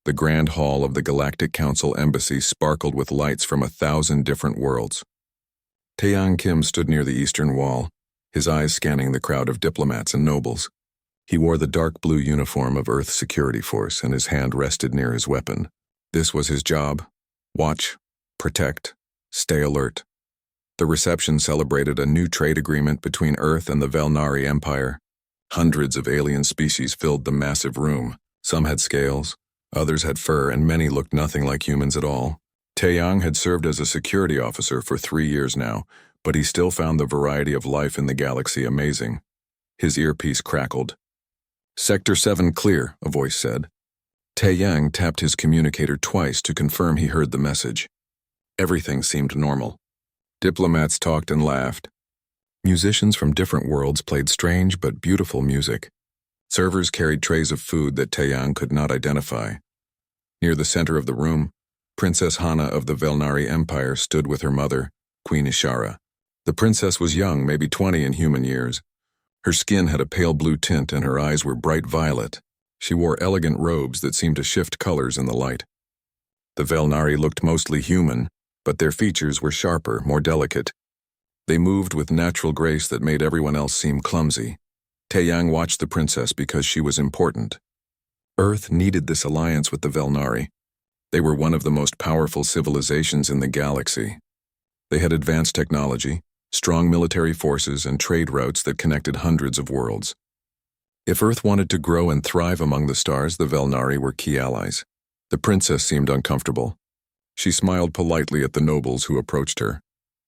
The grand hall of the Galactic Council embassy sparkled with lights from 1,000 different worlds. Taeyang Kim stood near the eastern wall, his eyes scanning the crowd of diplomats and nobles. He wore the dark blue uniform of Earth's security force, and his hand rested near his weapon. This was his job: watch, protect, stay alert. The reception celebrated a new trade agreement between Earth and the Velnari Empire. Hundreds of alien species filled the massive room. Some had scales, others had fur, and many looked nothing like humans at all. Taeyang had served as a security officer for 3 years now, but he still found the variety of life in the galaxy amazing. His earpiece crackled. "Sector 7 clear," a voice said. Taeyang tapped his communicator twice to confirm he heard the message. Everything seemed normal. Diplomats talked and laughed. Musicians from different worlds played strange but beautiful music. Servers carried trays of food that Taeyang could not identify. Near the center of the room, Princess Hana of the Velnari Empire stood with her mother, Queen Ishara. The princess was young, maybe 20 in human years. Her skin had a pale blue tint and her eyes were bright violet. She wore elegant robes that seemed to shift colors in the light. The Velnari looked mostly human, but their features were sharper, more delicate. They moved with natural grace that made everyone else seem clumsy. Taeyang watched the princess because she was important. Earth needed this alliance with the Velnari. They were one of the most powerful civilizations in the galaxy. They had advanced technology, strong military forces, and trade routes that connected hundreds of worlds. If Earth wanted to grow and thrive among the stars, the Velnari were key allies. The princess seemed uncomfortable. She smiled politely at the nobles who approached her,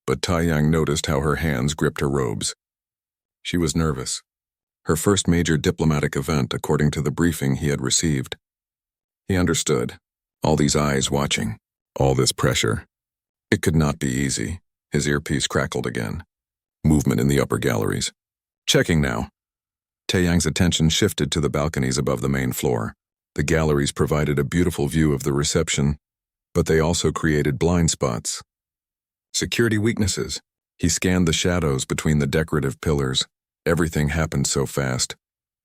but Taeyang noticed how her hands gripped her robes. She was nervous. Her first major diplomatic event, according to the briefing he had received. He understood. All these eyes watching, all this pressure. It could not be easy. His earpiece crackled again. Movement in the upper galleries. Checking now. Taeyang's attention shifted to the balconies above the main floor. The galleries provided a beautiful view of the reception, but they also created blind spots. Security weaknesses. He scanned the shadows between the decorative pillars. Everything happened so fast.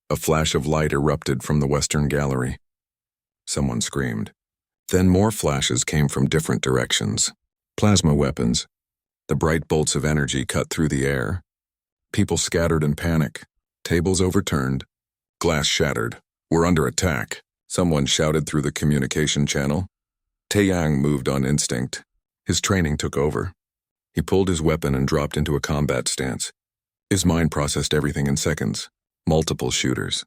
A flash of light erupted from the western gallery. Someone screamed. Then more flashes came from different directions. Plasma weapons. The bright bolts of energy cut through the air. People scattered in panic. Tables overturned. Glass shattered. "We're under attack," someone shouted through the communication channel. Taeyang moved on instinct. His training took over. He pulled his weapon and dropped into a combat stance. His mind processed everything in seconds. Multiple shooters.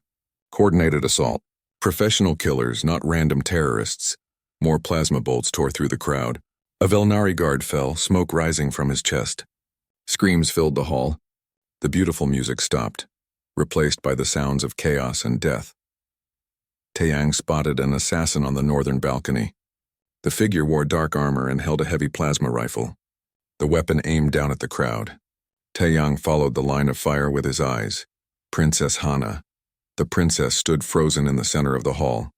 Coordinated assault. Professional killers, not random terrorists. More plasma bolts tore through the crowd. A Velnari guard fell, smoke rising from his chest. Screams filled the hall. The beautiful music stopped, replaced by the sounds of chaos and death. Taeyang spotted an assassin on the northern balcony. The figure wore dark armor and held a heavy plasma rifle. The weapon aimed down at the crowd. Taeyang followed the line of fire with his eyes. Princess Hana. The princess stood frozen in the center of the hall.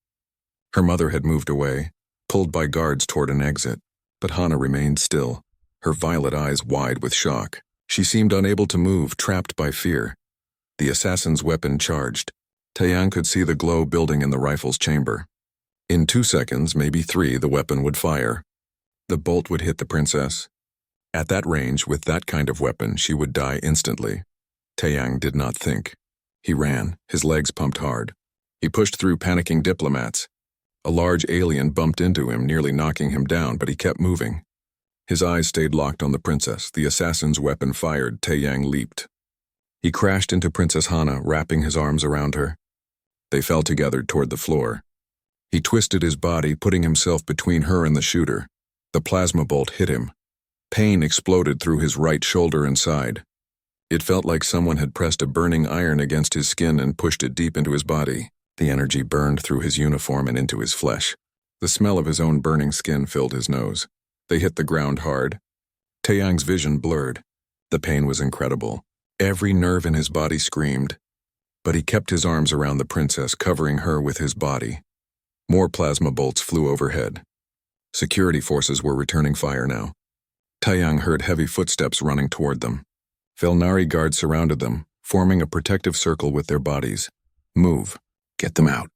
Her mother had moved away, pulled by guards toward an exit, but Hana remained still, her violet eyes wide with shock. She seemed unable to move, trapped by fear. The assassin's weapon charged. Taeyang could see the glow building in the rifle's chamber. In 2 seconds, maybe 3, the weapon would fire. The bolt would hit the princess. At that range, with that kind of weapon, she would die instantly. Taeyang did not think. He ran, his legs pumped hard. He pushed through panicking diplomats. A large alien bumped into him, nearly knocking him down, but he kept moving. His eyes stayed locked on the princess. The assassin's weapon fired. Taeyang leaped. He crashed into Princess Hana, wrapping his arms around her. They fell together toward the floor. He twisted his body, putting himself between her and the shooter. The plasma bolt hit him. Pain exploded through his right shoulder and side. It felt like someone had pressed a burning iron against his skin and pushed it deep into his body. The energy burned through his uniform and into his flesh. The smell of his own burning skin filled his nose. They hit the ground hard. Taeyang's vision blurred. The pain was incredible. Every nerve in his body screamed. But he kept his arms around the princess, covering her with his body. More plasma bolts flew overhead. Security forces were returning fire now. Taeyang heard heavy footsteps running toward them. Velnari guards surrounded them, forming a protective circle with their bodies. "Move. Get them out,"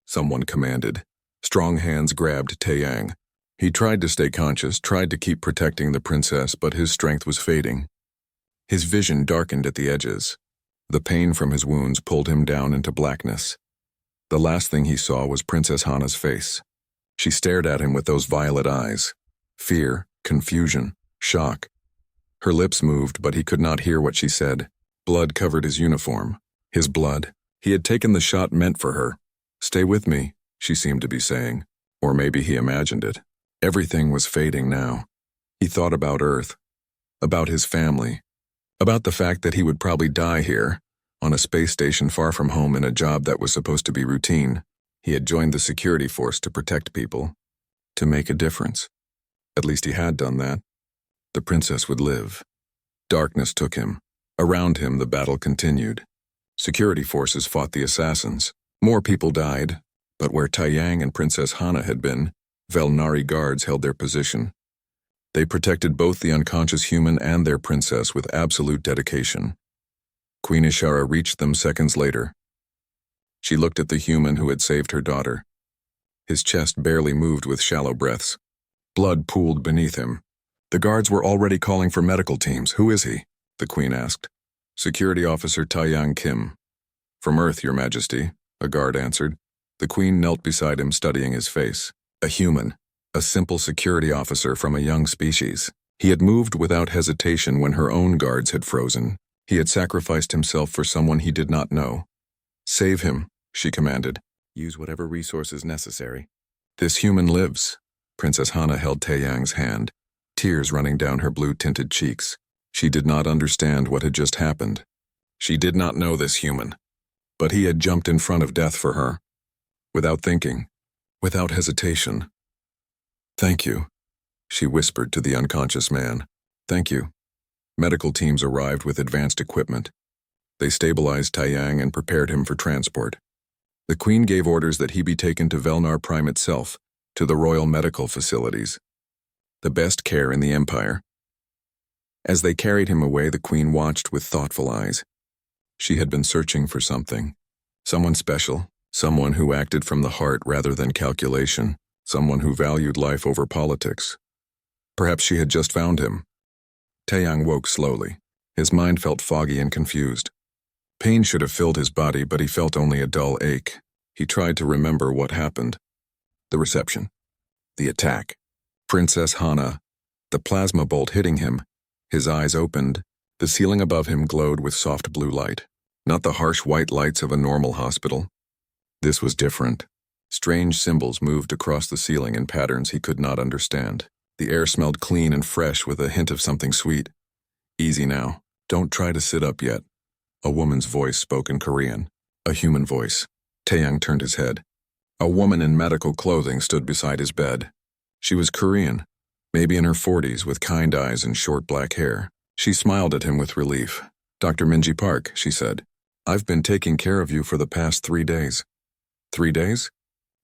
someone commanded. Strong hands grabbed Taeyang. He tried to stay conscious, tried to keep protecting the princess, but his strength was fading. His vision darkened at the edges. The pain from his wounds pulled him down into blackness. The last thing he saw was Princess Hana's face. She stared at him with those violet eyes. Fear, confusion, shock. Her lips moved, but he could not hear what she said. Blood covered his uniform. His blood. He had taken the shot meant for her. "Stay with me," she seemed to be saying. Or maybe he imagined it. Everything was fading now. He thought about Earth, about his family, about the fact that he would probably die here, on a space station far from home in a job that was supposed to be routine. He had joined the security force to protect people, to make a difference. At least he had done that. The princess would live. Darkness took him. Around him, the battle continued. Security forces fought the assassins. More people died, but where Taeyang and Princess Hana had been, Velnari guards held their position. They protected both the unconscious human and their princess with absolute dedication. Queen Ishara reached them seconds later. She looked at the human who had saved her daughter. His chest barely moved with shallow breaths. Blood pooled beneath him. The guards were already calling for medical teams. "Who is he?" the queen asked. "Security Officer Taeyang Kim." "From Earth, Your Majesty," a guard answered. The queen knelt beside him, studying his face. A human, a simple security officer from a young species. He had moved without hesitation when her own guards had frozen. He had sacrificed himself for someone he did not know. "Save him," she commanded. "Use whatever resources necessary." "This human lives." Princess Hana held Taeyang's hand, tears running down her blue-tinted cheeks. She did not understand what had just happened. She did not know this human. But he had jumped in front of death for her. Without thinking, without hesitation. "Thank you," she whispered to the unconscious man. "Thank you." Medical teams arrived with advanced equipment. They stabilized Taeyang and prepared him for transport. The queen gave orders that he be taken to Velnar Prime itself, to the royal medical facilities. The best care in the empire. As they carried him away, the queen watched with thoughtful eyes. She had been searching for something. Someone special, someone who acted from the heart rather than calculation, someone who valued life over politics. Perhaps she had just found him. Taeyang woke slowly. His mind felt foggy and confused. Pain should have filled his body, but he felt only a dull ache. He tried to remember what happened. The reception. The attack. Princess Hana. The plasma bolt hitting him. His eyes opened. The ceiling above him glowed with soft blue light. Not the harsh white lights of a normal hospital. This was different. Strange symbols moved across the ceiling in patterns he could not understand. The air smelled clean and fresh with a hint of something sweet. "Easy now. Don't try to sit up yet." A woman's voice spoke in Korean. A human voice. Taeyang turned his head. A woman in medical clothing stood beside his bed. She was Korean, maybe in her 40s, with kind eyes and short black hair. She smiled at him with relief. "Dr. Minji Park," she said. "I've been taking care of you for the past 3 days." 3 days?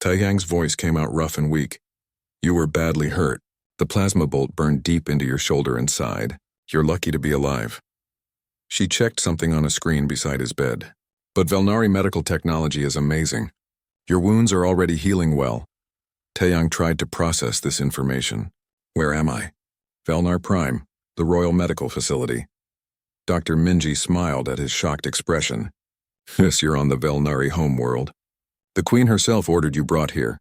Taeyang's voice came out rough and weak. "You were badly hurt. The plasma bolt burned deep into your shoulder and side. You're lucky to be alive." She checked something on a screen beside his bed. "But Velnari medical technology is amazing. Your wounds are already healing well." Taeyang tried to process this information. "Where am I?" "Velnar Prime, the Royal Medical Facility." Dr. Minji smiled at his shocked expression. "Yes, you're on the Velnari homeworld. The Queen herself ordered you brought here."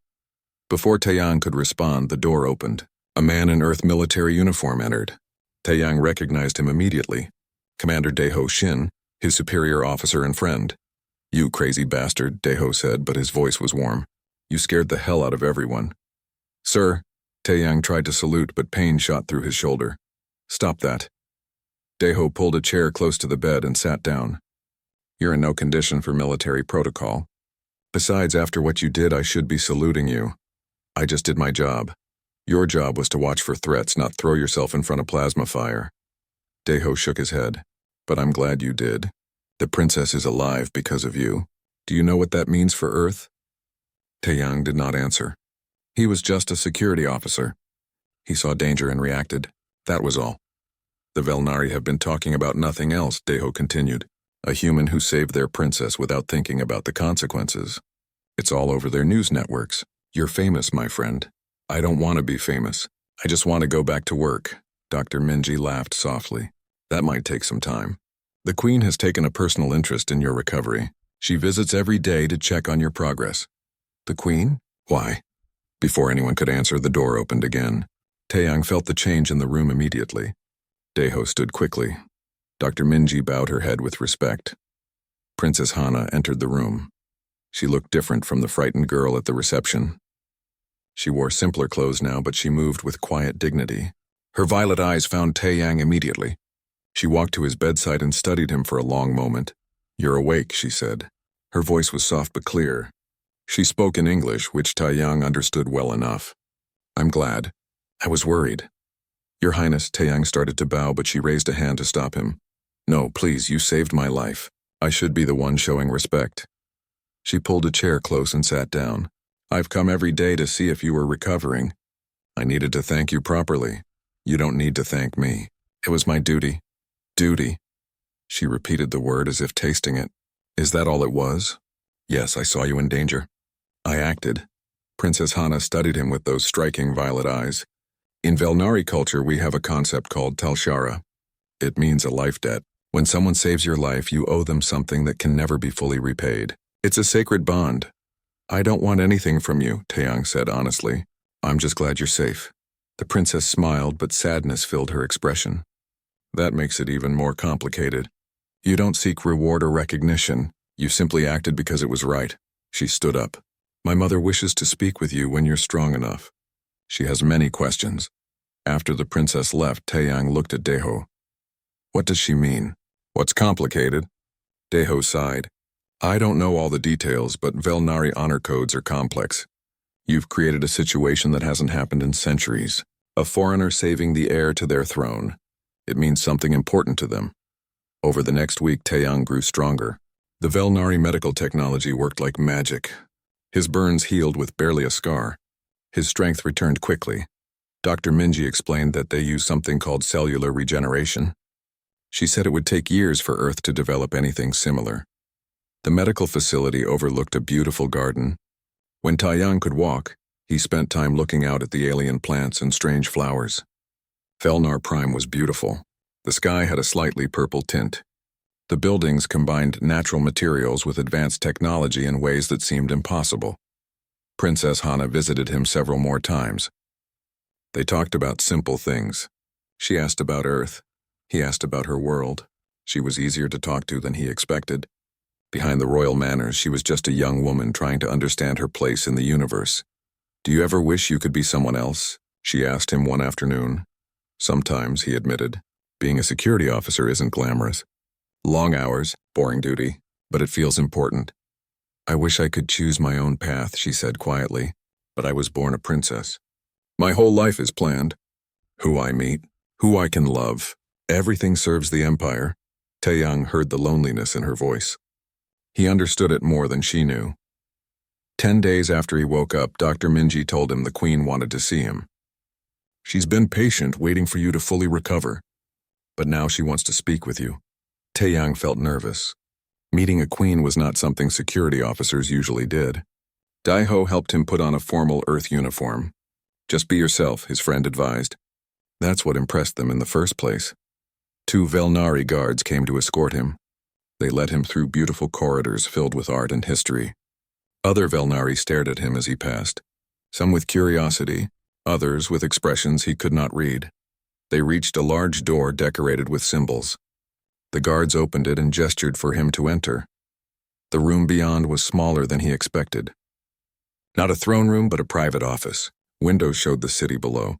Before Taeyang could respond, the door opened. A man in Earth military uniform entered. Taeyang recognized him immediately. Commander Daeho Shin, his superior officer and friend. "You crazy bastard," Daeho said, but his voice was warm. "You scared the hell out of everyone." "Sir," Taeyang tried to salute, but pain shot through his shoulder. "Stop that." Daeho pulled a chair close to the bed and sat down. "You're in no condition for military protocol. Besides, after what you did, I should be saluting you. I just did my job. Your job was to watch for threats, not throw yourself in front of plasma fire." Daeho shook his head. "But I'm glad you did. The princess is alive because of you. Do you know what that means for Earth?" Taeyang did not answer. He was just a security officer. He saw danger and reacted. That was all. "The Velnari have been talking about nothing else," Daeho continued. "A human who saved their princess without thinking about the consequences. It's all over their news networks. You're famous, my friend. I don't want to be famous. I just want to go back to work. Dr. Minji laughed softly. That might take some time. The Queen has taken a personal interest in your recovery. She visits every day to check on your progress. The Queen? Why? Before anyone could answer, the door opened again. Taeyang felt the change in the room immediately. Daeho stood quickly. Dr. Minji bowed her head with respect. Princess Hana entered the room. She looked different from the frightened girl at the reception. She wore simpler clothes now, but she moved with quiet dignity. Her violet eyes found Taeyang immediately. She walked to his bedside and studied him for a long moment. "You're awake," she said. Her voice was soft but clear. She spoke in English, which Taeyang understood well enough. "I'm glad. I was worried." "Your Highness," Taeyang started to bow, but she raised a hand to stop him. "No, please, you saved my life. I should be the one showing respect." She pulled a chair close and sat down. "I've come every day to see if you were recovering. I needed to thank you properly. You don't need to thank me. It was my duty." "Duty?" She repeated the word as if tasting it. "Is that all it was?" "Yes, I saw you in danger. I acted." Princess Hana studied him with those striking violet eyes. "In Velnari culture, we have a concept called talshara. It means a life debt. When someone saves your life, you owe them something that can never be fully repaid. It's a sacred bond." "I don't want anything from you," Taeyang said honestly. "I'm just glad you're safe." The princess smiled, but sadness filled her expression. "That makes it even more complicated. You don't seek reward or recognition. You simply acted because it was right." She stood up. "My mother wishes to speak with you when you're strong enough. She has many questions." After the princess left, Taeyang looked at Daeho. "What does she mean? What's complicated?" Daeho sighed. "I don't know all the details, but Velnari honor codes are complex. You've created a situation that hasn't happened in centuries. A foreigner saving the heir to their throne. It means something important to them." Over the next week, Taeyang grew stronger. The Velnari medical technology worked like magic. His burns healed with barely a scar. His strength returned quickly. Dr. Minji explained that they use something called cellular regeneration. She said it would take years for Earth to develop anything similar. The medical facility overlooked a beautiful garden. When Taeyang could walk, he spent time looking out at the alien plants and strange flowers. Velnar Prime was beautiful. The sky had a slightly purple tint. The buildings combined natural materials with advanced technology in ways that seemed impossible. Princess Hana visited him several more times. They talked about simple things. She asked about Earth. He asked about her world. She was easier to talk to than he expected. Behind the royal manners, she was just a young woman trying to understand her place in the universe. "Do you ever wish you could be someone else?" she asked him one afternoon. "Sometimes," he admitted. "Being a security officer isn't glamorous. Long hours, boring duty, but it feels important." "I wish I could choose my own path," she said quietly, "but I was born a princess. My whole life is planned. Who I meet, who I can love, everything serves the empire." Taeyang heard the loneliness in her voice. He understood it more than she knew. 10 days after he woke up, Dr. Minji told him the Queen wanted to see him. "She's been patient, waiting for you to fully recover. But now she wants to speak with you." Taeyang felt nervous. Meeting a queen was not something security officers usually did. Daeho helped him put on a formal Earth uniform. "Just be yourself," his friend advised. That's what impressed them in the first place. 2 Velnari guards came to escort him. They led him through beautiful corridors filled with art and history. Other Velnari stared at him as he passed, some with curiosity, others with expressions he could not read. They reached a large door decorated with symbols. The guards opened it and gestured for him to enter. The room beyond was smaller than he expected. Not a throne room, but a private office. Windows showed the city below.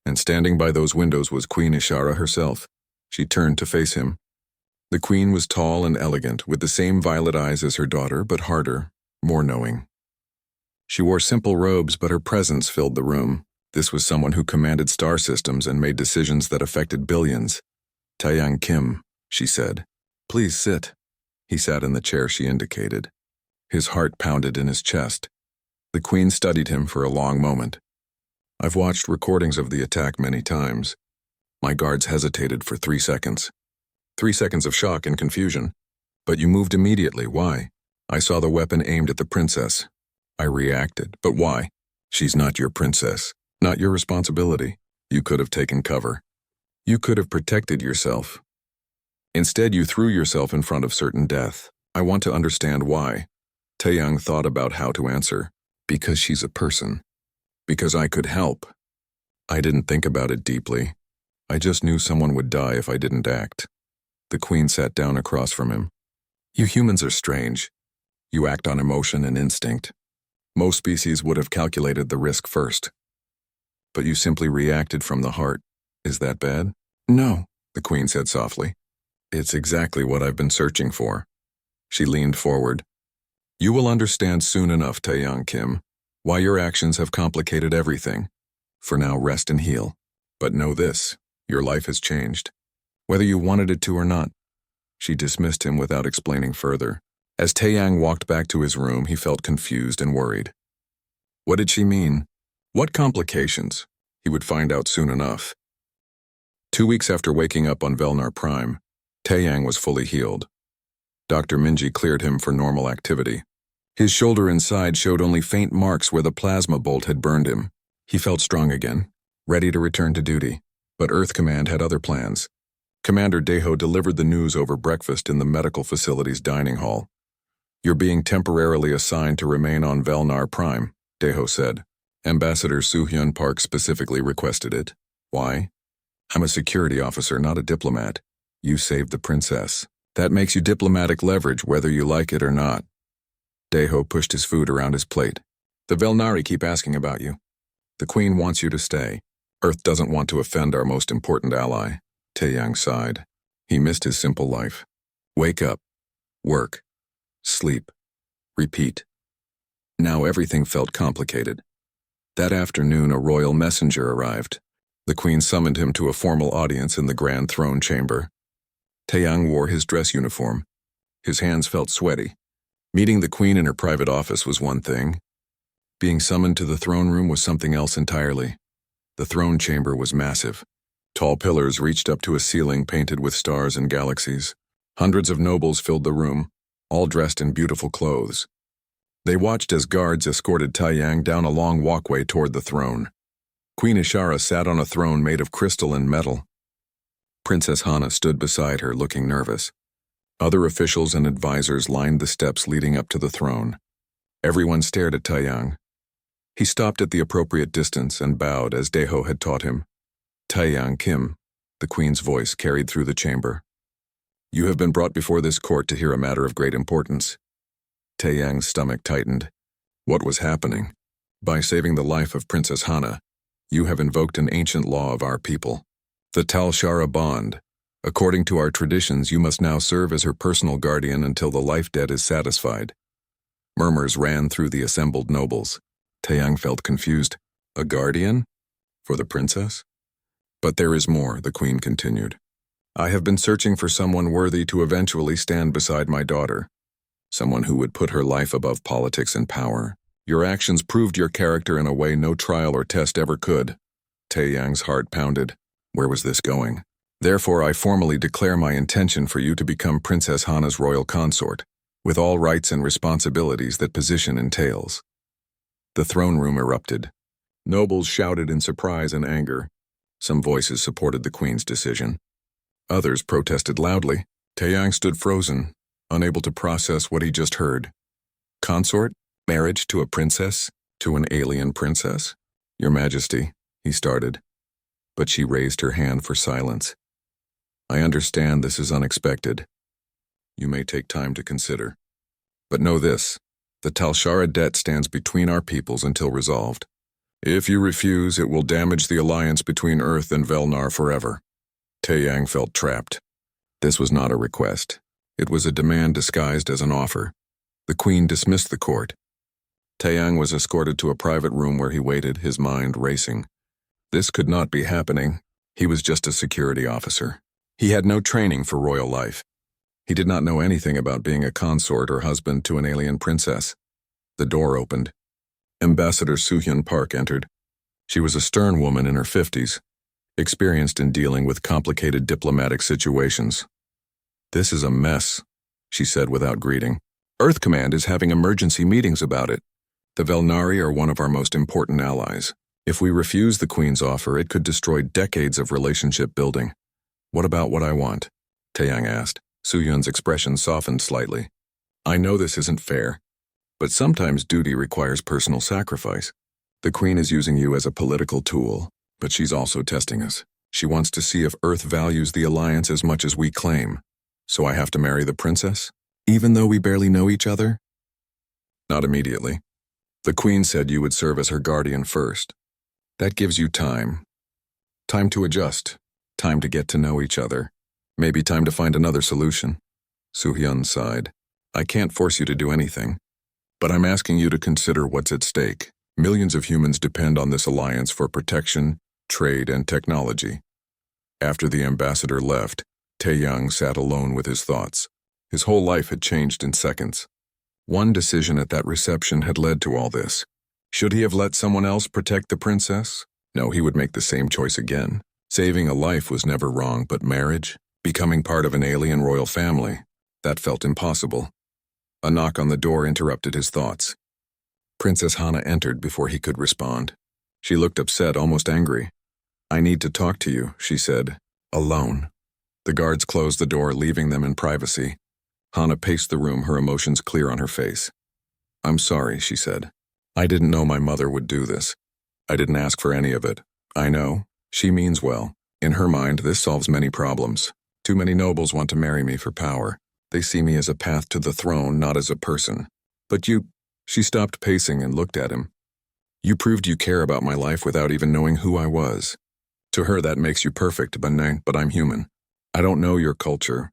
And standing by those windows was Queen Ishara herself. She turned to face him. The queen was tall and elegant, with the same violet eyes as her daughter, but harder, more knowing. She wore simple robes, but her presence filled the room. This was someone who commanded star systems and made decisions that affected billions. "Taeyang Kim," she said. "Please sit." He sat in the chair she indicated. His heart pounded in his chest. The queen studied him for a long moment. "I've watched recordings of the attack many times. My guards hesitated for 3 seconds. 3 seconds of shock and confusion. But you moved immediately. Why? I saw the weapon aimed at the princess. I reacted. But why? She's not your princess, not your responsibility. You could have taken cover. You could have protected yourself. Instead, you threw yourself in front of certain death. I want to understand why. Taeyang thought about how to answer. Because she's a person. Because I could help. I didn't think about it deeply. I just knew someone would die if I didn't act. The queen sat down across from him. You humans are strange. You act on emotion and instinct. Most species would have calculated the risk first. But you simply reacted from the heart. Is that bad? No, the queen said softly. It's exactly what I've been searching for. She leaned forward. You will understand soon enough, Taeyang Kim, why your actions have complicated everything. For now, rest and heal. But know this, your life has changed. Whether you wanted it to or not. She dismissed him without explaining further. As Taeyang walked back to his room, he felt confused and worried. What did she mean? What complications? He would find out soon enough. 2 weeks after waking up on Velnar Prime, Taeyang was fully healed. Dr. Minji cleared him for normal activity. His shoulder and side showed only faint marks where the plasma bolt had burned him. He felt strong again, ready to return to duty. But Earth Command had other plans. Commander Daeho delivered the news over breakfast in the medical facility's dining hall. You're being temporarily assigned to remain on Velnar Prime, Daeho said. Ambassador Soo-hyun Park specifically requested it. Why? I'm a security officer, not a diplomat. You saved the princess. That makes you diplomatic leverage whether you like it or not. Daeho pushed his food around his plate. The Velnari keep asking about you. The Queen wants you to stay. Earth doesn't want to offend our most important ally. Taeyang sighed. He missed his simple life. Wake up. Work. Sleep. Repeat. Now everything felt complicated. That afternoon, a royal messenger arrived. The Queen summoned him to a formal audience in the Grand Throne Chamber. Taeyang wore his dress uniform. His hands felt sweaty. Meeting the Queen in her private office was one thing. Being summoned to the throne room was something else entirely. The throne chamber was massive. Tall pillars reached up to a ceiling painted with stars and galaxies. Hundreds of nobles filled the room, all dressed in beautiful clothes. They watched as guards escorted Taeyang down a long walkway toward the throne. Queen Ishara sat on a throne made of crystal and metal. Princess Hana stood beside her, looking nervous. Other officials and advisors lined the steps leading up to the throne. Everyone stared at Taeyang. He stopped at the appropriate distance and bowed as Daeho had taught him. Taeyang Kim, the Queen's voice carried through the chamber. You have been brought before this court to hear a matter of great importance. Taeyang's stomach tightened. What was happening? By saving the life of Princess Hana, you have invoked an ancient law of our people, the Tal Shara bond. According to our traditions, you must now serve as her personal guardian until the life debt is satisfied. Murmurs ran through the assembled nobles. Taeyang felt confused. A guardian? For the princess? But there is more, the Queen continued. I have been searching for someone worthy to eventually stand beside my daughter. Someone who would put her life above politics and power. Your actions proved your character in a way no trial or test ever could. Taeyang's heart pounded. Where was this going? Therefore, I formally declare my intention for you to become Princess Hana's royal consort, with all rights and responsibilities that position entails. The throne room erupted. Nobles shouted in surprise and anger. Some voices supported the Queen's decision. Others protested loudly. Taeyang stood frozen, unable to process what he just heard. Consort? Marriage to a princess? To an alien princess? Your Majesty, he started. But she raised her hand for silence. I understand this is unexpected. You may take time to consider. But know this, the Tal Shara debt stands between our peoples until resolved. If you refuse, it will damage the alliance between Earth and Velnar forever. Taeyang felt trapped. This was not a request. It was a demand disguised as an offer. The Queen dismissed the court. Taeyang was escorted to a private room where he waited, his mind racing. This could not be happening. He was just a security officer. He had no training for royal life. He did not know anything about being a consort or husband to an alien princess. The door opened. Ambassador Soo-hyun Park entered. She was a stern woman in her 50s, experienced in dealing with complicated diplomatic situations. This is a mess, she said without greeting. Earth Command is having emergency meetings about it. The Velnari are one of our most important allies. If we refuse the Queen's offer, it could destroy decades of relationship building. What about what I want? Taeyang asked. Suyun's expression softened slightly. I know this isn't fair, but sometimes duty requires personal sacrifice. The Queen is using you as a political tool, but she's also testing us. She wants to see if Earth values the alliance as much as we claim. So I have to marry the princess? Even though we barely know each other? Not immediately. The Queen said you would serve as her guardian first. That gives you time. Time to adjust. Time to get to know each other. Maybe time to find another solution. Soo-hyun sighed. I can't force you to do anything, but I'm asking you to consider what's at stake. Millions of humans depend on this alliance for protection, trade, and technology. After the ambassador left, Taeyang sat alone with his thoughts. His whole life had changed in seconds. One decision at that reception had led to all this. Should he have let someone else protect the princess? No, he would make the same choice again. Saving a life was never wrong, but marriage? Becoming part of an alien royal family? That felt impossible. A knock on the door interrupted his thoughts. Princess Hana entered before he could respond. She looked upset, almost angry. I need to talk to you, she said. Alone. The guards closed the door, leaving them in privacy. Hana paced the room, her emotions clear on her face. I'm sorry, she said. I didn't know my mother would do this. I didn't ask for any of it. I know. She means well. In her mind, this solves many problems. Too many nobles want to marry me for power. They see me as a path to the throne, not as a person. But you... She stopped pacing and looked at him. You proved you care about my life without even knowing who I was. To her, that makes you perfect, but I'm human. I don't know your culture.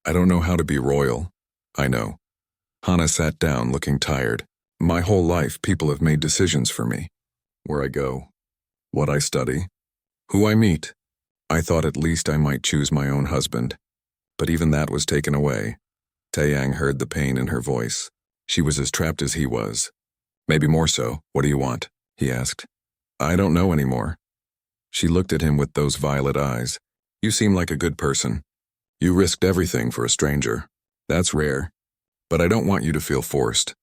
I don't know how to be royal. I know. Hana sat down, looking tired. My whole life, people have made decisions for me. Where I go. What I study. Who I meet. I thought at least I might choose my own husband. But even that was taken away. Taeyang heard the pain in her voice. She was as trapped as he was. Maybe more so. What do you want? He asked. I don't know anymore. She looked at him with those violet eyes. You seem like a good person. You risked everything for a stranger. That's rare. But I don't want you to feel forced.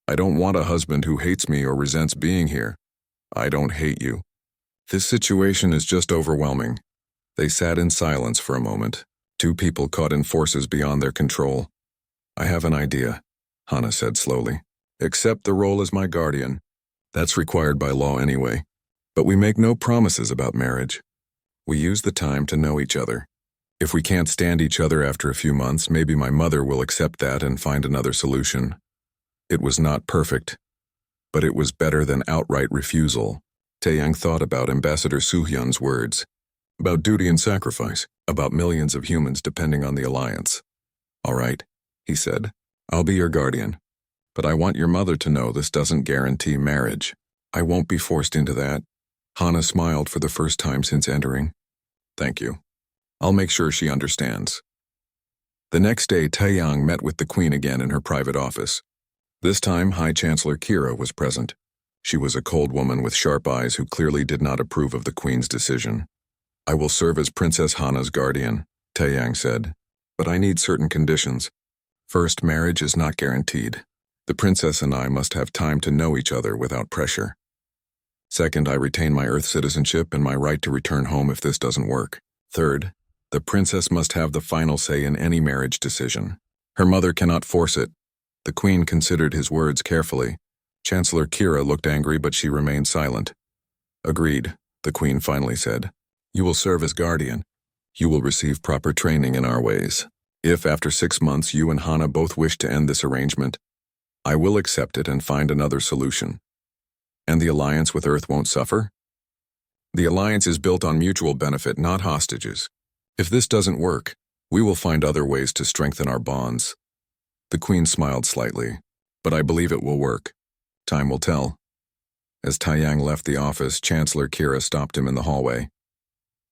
I don't want a husband who hates me or resents being here. I don't hate you. This situation is just overwhelming. They sat in silence for a moment. Two people caught in forces beyond their control. I have an idea, Hana said slowly. Accept the role as my guardian. That's required by law anyway. But we make no promises about marriage. We use the time to know each other. If we can't stand each other after a few months, maybe my mother will accept that and find another solution. It was not perfect, but it was better than outright refusal. Taeyang thought about Ambassador Soo-hyun's words. About duty and sacrifice. About millions of humans depending on the alliance. All right, he said. I'll be your guardian. But I want your mother to know this doesn't guarantee marriage. I won't be forced into that. Hana smiled for the first time since entering. Thank you. I'll make sure she understands. The next day, Taeyang met with the Queen again in her private office. This time, High Chancellor Kira was present. She was a cold woman with sharp eyes who clearly did not approve of the Queen's decision. I will serve as Princess Hana's guardian, Taeyang said, but I need certain conditions. First, marriage is not guaranteed. The princess and I must have time to know each other without pressure. Second, I retain my Earth citizenship and my right to return home if this doesn't work. Third, the princess must have the final say in any marriage decision. Her mother cannot force it. The Queen considered his words carefully. Chancellor Kira looked angry, but she remained silent. Agreed, the Queen finally said. You will serve as guardian. You will receive proper training in our ways. If after 6 months you and Hana both wish to end this arrangement, I will accept it and find another solution. And the alliance with Earth won't suffer? The alliance is built on mutual benefit, not hostages. If this doesn't work, we will find other ways to strengthen our bonds. The Queen smiled slightly, but I believe it will work. Time will tell. As Taeyang left the office, Chancellor Kira stopped him in the hallway.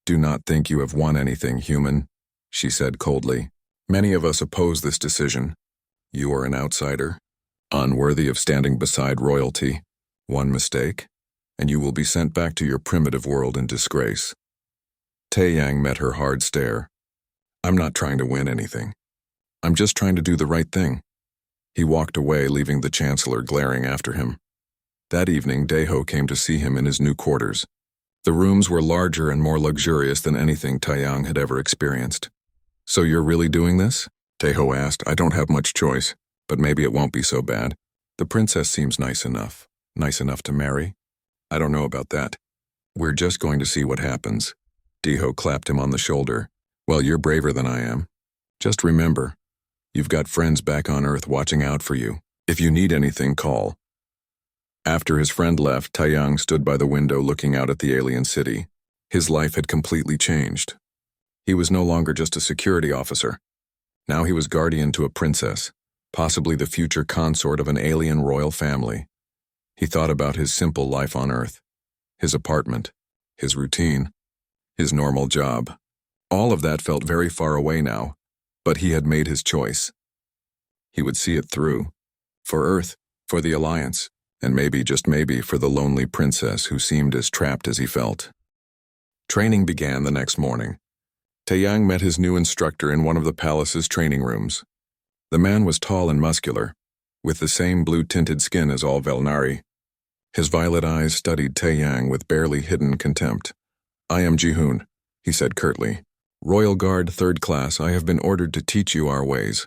Do not think you have won anything, human, she said coldly. Many of us oppose this decision. You are an outsider, unworthy of standing beside royalty. One mistake, and you will be sent back to your primitive world in disgrace. Taeyang met her hard stare. I'm not trying to win anything. I'm just trying to do the right thing. He walked away, leaving the Chancellor glaring after him. That evening, Daeho came to see him in his new quarters. The rooms were larger and more luxurious than anything Taeyang had ever experienced. "So you're really doing this?" Daeho asked. "I don't have much choice, but maybe it won't be so bad. The princess seems nice enough. Nice enough to marry? I don't know about that. We're just going to see what happens." Daeho clapped him on the shoulder. "Well, you're braver than I am. Just remember, you've got friends back on Earth watching out for you. If you need anything, call." After his friend left, Taeyang stood by the window looking out at the alien city. His life had completely changed. He was no longer just a security officer. Now he was guardian to a princess, possibly the future consort of an alien royal family. He thought about his simple life on Earth, his apartment, his routine, his normal job. All of that felt very far away now, but he had made his choice. He would see it through. For Earth, for the Alliance, and maybe, just maybe, for the lonely princess who seemed as trapped as he felt. Training began the next morning. Taeyang met his new instructor in one of the palace's training rooms. The man was tall and muscular, with the same blue-tinted skin as all Velnari. His violet eyes studied Taeyang with barely hidden contempt. "I am Jihoon," he said curtly. "Royal Guard, 3rd class, I have been ordered to teach you our ways."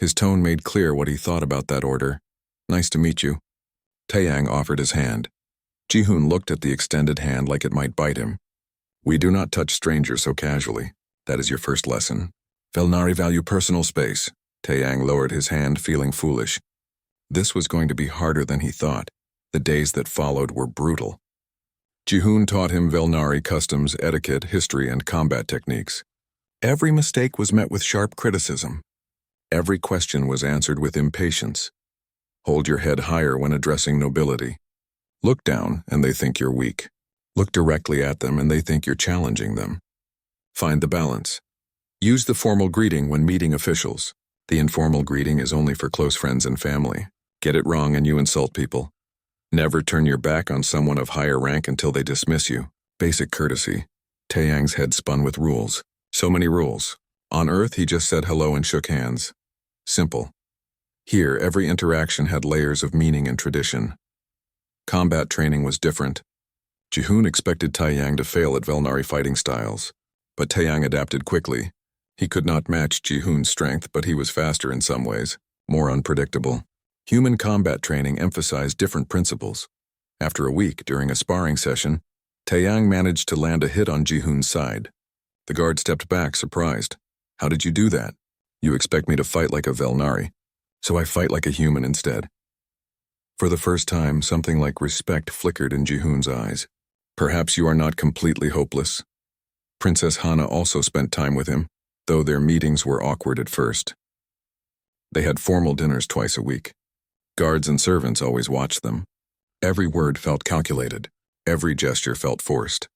His tone made clear what he thought about that order. "Nice to meet you." Taeyang offered his hand. Jihoon looked at the extended hand like it might bite him. "We do not touch strangers so casually. That is your first lesson. Velnari value personal space." Taeyang lowered his hand, feeling foolish. This was going to be harder than he thought. The days that followed were brutal. Jihoon taught him Velnari customs, etiquette, history, and combat techniques. Every mistake was met with sharp criticism. Every question was answered with impatience. Hold your head higher when addressing nobility. Look down, and they think you're weak. Look directly at them, and they think you're challenging them. Find the balance. Use the formal greeting when meeting officials. The informal greeting is only for close friends and family. Get it wrong and you insult people. Never turn your back on someone of higher rank until they dismiss you. Basic courtesy. Taeyang's head spun with rules. So many rules. On Earth, he just said hello and shook hands. Simple. Here, every interaction had layers of meaning and tradition. Combat training was different. Jihoon expected Taeyang to fail at Velnari fighting styles, but Taeyang adapted quickly. He could not match Jihoon's strength, but he was faster in some ways, more unpredictable. Human combat training emphasized different principles. After a week, during a sparring session, Taeyang managed to land a hit on Jihoon's side. The guard stepped back, surprised. "How did you do that?" "You expect me to fight like a Velnari, so I fight like a human instead." For the first time, something like respect flickered in Jihoon's eyes. "Perhaps you are not completely hopeless." Princess Hana also spent time with him, though their meetings were awkward at first. They had formal dinners twice a week. Guards and servants always watched them. Every word felt calculated. Every gesture felt forced.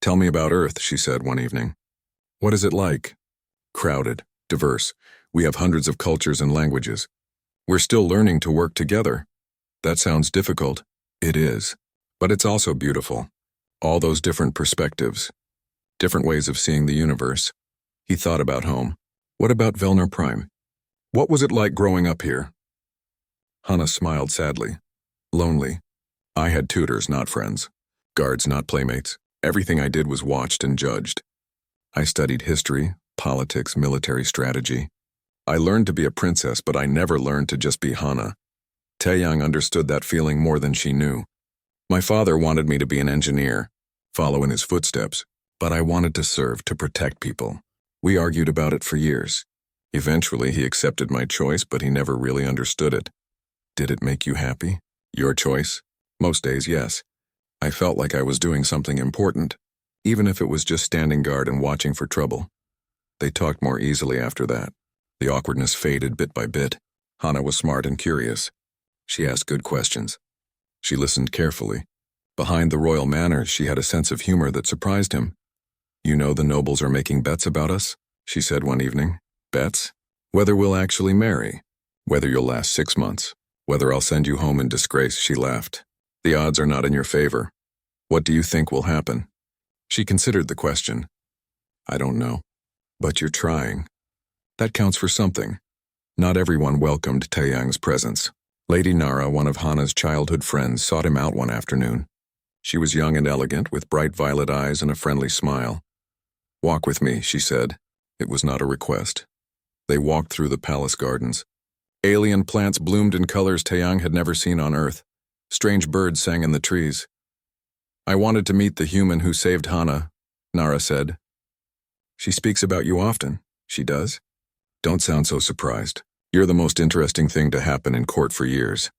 "Tell me about Earth," she said one evening. "What is it like?" "Crowded, diverse. We have hundreds of cultures and languages. We're still learning to work together." "That sounds difficult." "It is. But it's also beautiful. All those different perspectives. Different ways of seeing the universe." He thought about home. "What about Velnar Prime? What was it like growing up here?" Hana smiled sadly. "Lonely. I had tutors, not friends. Guards, not playmates. Everything I did was watched and judged. I studied history, politics, military strategy. I learned to be a princess, but I never learned to just be Hana." Taeyang understood that feeling more than she knew. "My father wanted me to be an engineer, follow in his footsteps, but I wanted to serve, to protect people. We argued about it for years. Eventually, he accepted my choice, but he never really understood it." "Did it make you happy? Your choice?" "Most days, yes. I felt like I was doing something important, even if it was just standing guard and watching for trouble." They talked more easily after that. The awkwardness faded bit by bit. Hana was smart and curious. She asked good questions. She listened carefully. Behind the royal manners, she had a sense of humor that surprised him. "You know the nobles are making bets about us," she said one evening. "Bets? Whether we'll actually marry. Whether you'll last 6 months. Whether I'll send you home in disgrace." She laughed. "The odds are not in your favor. What do you think will happen?" She considered the question. "I don't know. But you're trying. That counts for something." Not everyone welcomed Taeyang's presence. Lady Nara, one of Hana's childhood friends, sought him out one afternoon. She was young and elegant, with bright violet eyes and a friendly smile. "Walk with me," she said. It was not a request. They walked through the palace gardens. Alien plants bloomed in colors Taeyang had never seen on Earth. Strange birds sang in the trees. "I wanted to meet the human who saved Hana," Nara said. "She speaks about you often." "She does?" "Don't sound so surprised. You're the most interesting thing to happen in court for years."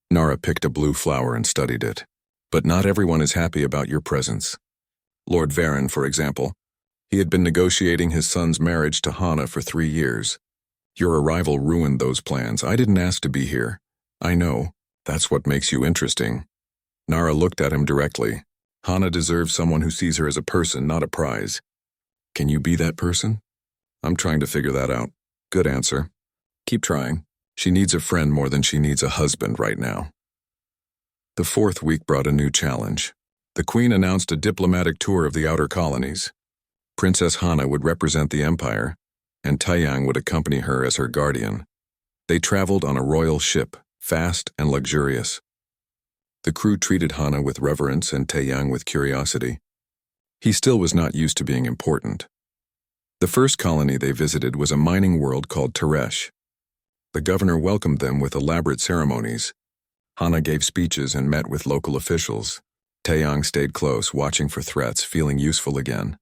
Nara picked a blue flower and studied it. "But not everyone is happy about your presence. Lord Varen, for example. He had been negotiating his son's marriage to Hana for 3 years. Your arrival ruined those plans. I didn't ask to be here. I know. That's what makes you interesting." Nara looked at him directly. "Hana deserves someone who sees her as a person, not a prize. Can you be that person?" "I'm trying to figure that out." "Good answer. Keep trying. She needs a friend more than she needs a husband right now." The 4th week brought a new challenge. The Queen announced a diplomatic tour of the outer colonies. Princess Hana would represent the Empire, and Taeyang would accompany her as her guardian. They traveled on a royal ship, fast and luxurious. The crew treated Hana with reverence and Taeyang with curiosity. He still was not used to being important. The first colony they visited was a mining world called Teresh. The governor welcomed them with elaborate ceremonies. Hana gave speeches and met with local officials. Taeyang stayed close, watching for threats, feeling useful again.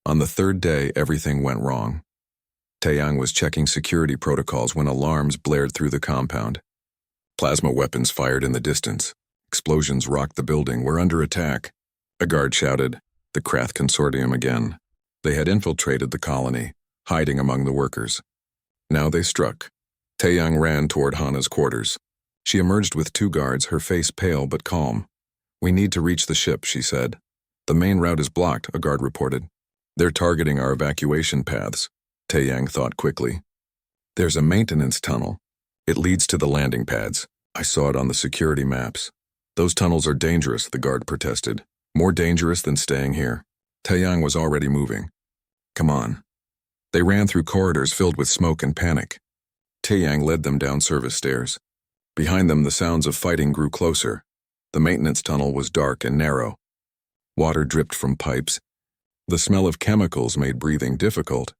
On the 3rd day, everything went wrong. Taeyang was checking security protocols when alarms blared through the compound. Plasma weapons fired in the distance. Explosions rocked the building. "We're under attack." A guard shouted. The Krath Consortium again. They had infiltrated the colony, hiding among the workers. Now they struck. Taeyang ran toward Hana's quarters. She emerged with 2 guards, her face pale but calm. "We need to reach the ship," she said. "The main route is blocked," a guard reported. "They're targeting our evacuation paths," Taeyang thought quickly. "There's a maintenance tunnel. It leads to the landing pads. I saw it on the security maps." "Those tunnels are dangerous," the guard protested. "More dangerous than staying here." Taeyang was already moving. "Come on." They ran through corridors filled with smoke and panic. Taeyang led them down service stairs. Behind them, the sounds of fighting grew closer. The maintenance tunnel was dark and narrow. Water dripped from pipes. The smell of chemicals made breathing difficult.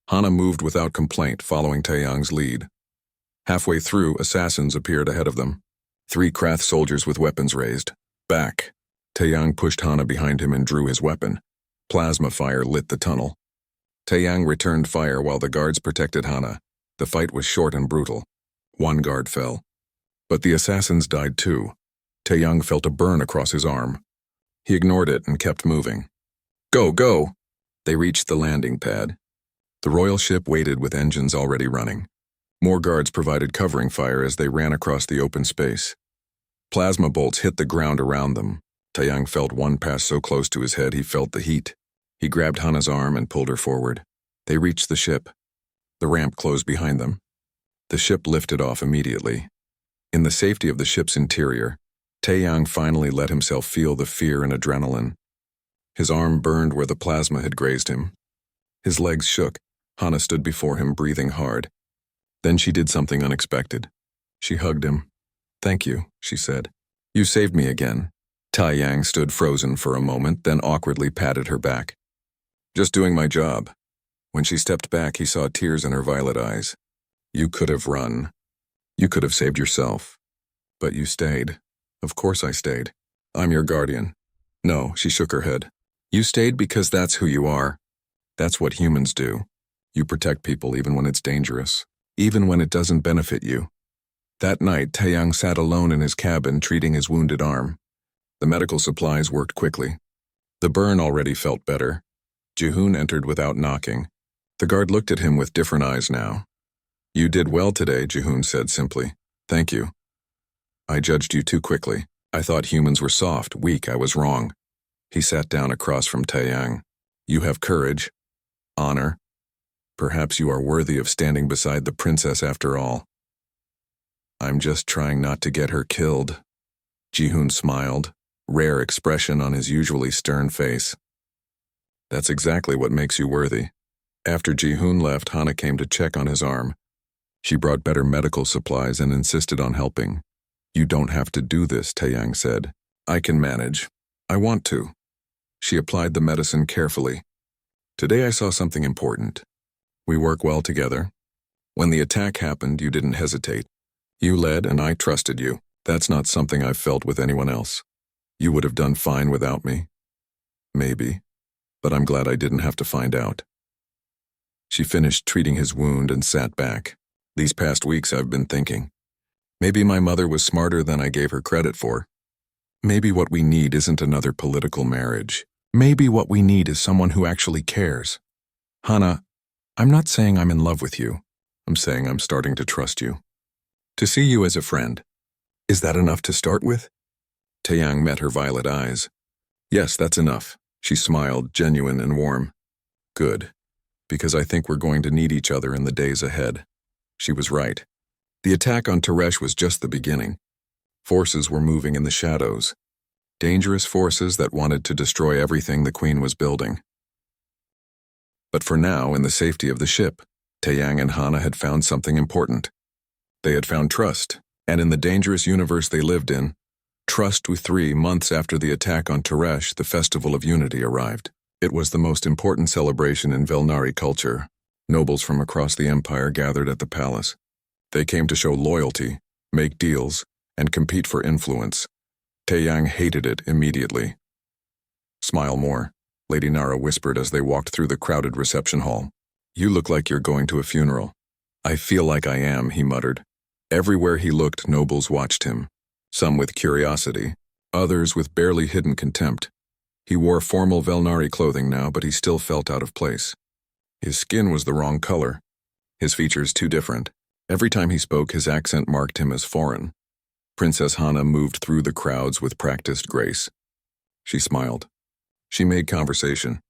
Hana moved without complaint, following Taeyang's lead. Halfway through, assassins appeared ahead of them. 3 Krath soldiers with weapons raised. "Back." Taeyang pushed Hana behind him and drew his weapon. Plasma fire lit the tunnel. Taeyang returned fire while the guards protected Hana. The fight was short and brutal. 1 guard fell. But the assassins died too. Taeyang felt a burn across his arm. He ignored it and kept moving. "Go, go!" They reached the landing pad. The royal ship waited with engines already running. More guards provided covering fire as they ran across the open space. Plasma bolts hit the ground around them. Taeyang felt one pass so close to his head he felt the heat. He grabbed Hana's arm and pulled her forward. They reached the ship. The ramp closed behind them. The ship lifted off immediately. In the safety of the ship's interior, Taeyang finally let himself feel the fear and adrenaline. His arm burned where the plasma had grazed him. His legs shook. Hana stood before him, breathing hard. Then she did something unexpected. She hugged him. "Thank you," she said. "You saved me again." Taeyang stood frozen for a moment, then awkwardly patted her back. "Just doing my job." When she stepped back, he saw tears in her violet eyes. "You could have run. You could have saved yourself. But you stayed." "Of course I stayed. I'm your guardian." "No," she shook her head. "You stayed because that's who you are. That's what humans do. You protect people even when it's dangerous, even when it doesn't benefit you." That night, Taeyang sat alone in his cabin treating his wounded arm. The medical supplies worked quickly. The burn already felt better. Jihoon entered without knocking. The guard looked at him with different eyes now. "You did well today," Jihoon said simply. "Thank you." "I judged you too quickly. I thought humans were soft, weak. I was wrong." He sat down across from Taeyang. "You have courage, honor. Perhaps you are worthy of standing beside the princess after all." "I'm just trying not to get her killed." Jihoon smiled, rare expression on his usually stern face. "That's exactly what makes you worthy." After Jihoon left, Hana came to check on his arm. She brought better medical supplies and insisted on helping. "You don't have to do this," Taeyang said. "I can manage. I want to." She applied the medicine carefully. "Today I saw something important. We work well together. When the attack happened, you didn't hesitate. You led and I trusted you. That's not something I've felt with anyone else. You would have done fine without me. Maybe, but I'm glad I didn't have to find out." She finished treating his wound and sat back. "These past weeks I've been thinking. Maybe my mother was smarter than I gave her credit for. Maybe what we need isn't another political marriage. Maybe what we need is someone who actually cares. Hana, I'm not saying I'm in love with you. I'm saying I'm starting to trust you. To see you as a friend. Is that enough to start with?" Taeyang met her violet eyes. "Yes, that's enough." She smiled, genuine and warm. "Good, because I think we're going to need each other in the days ahead." She was right. The attack on Teresh was just the beginning. Forces were moving in the shadows. Dangerous forces that wanted to destroy everything the Queen was building. But for now, in the safety of the ship, Taeyang and Hana had found something important. They had found trust, and in the dangerous universe they lived in, trust with 3 months after the attack on Teresh, the Festival of Unity arrived. It was the most important celebration in Velnari culture. Nobles from across the empire gathered at the palace. They came to show loyalty, make deals, and compete for influence. Taeyang hated it immediately. "Smile more," Lady Nara whispered as they walked through the crowded reception hall. "You look like you're going to a funeral." "I feel like I am," he muttered. Everywhere he looked, nobles watched him, some with curiosity, others with barely hidden contempt. He wore formal Velnari clothing now, but he still felt out of place. His skin was the wrong color, his features too different. Every time he spoke, his accent marked him as foreign. Princess Hana moved through the crowds with practiced grace. She smiled. She made conversation.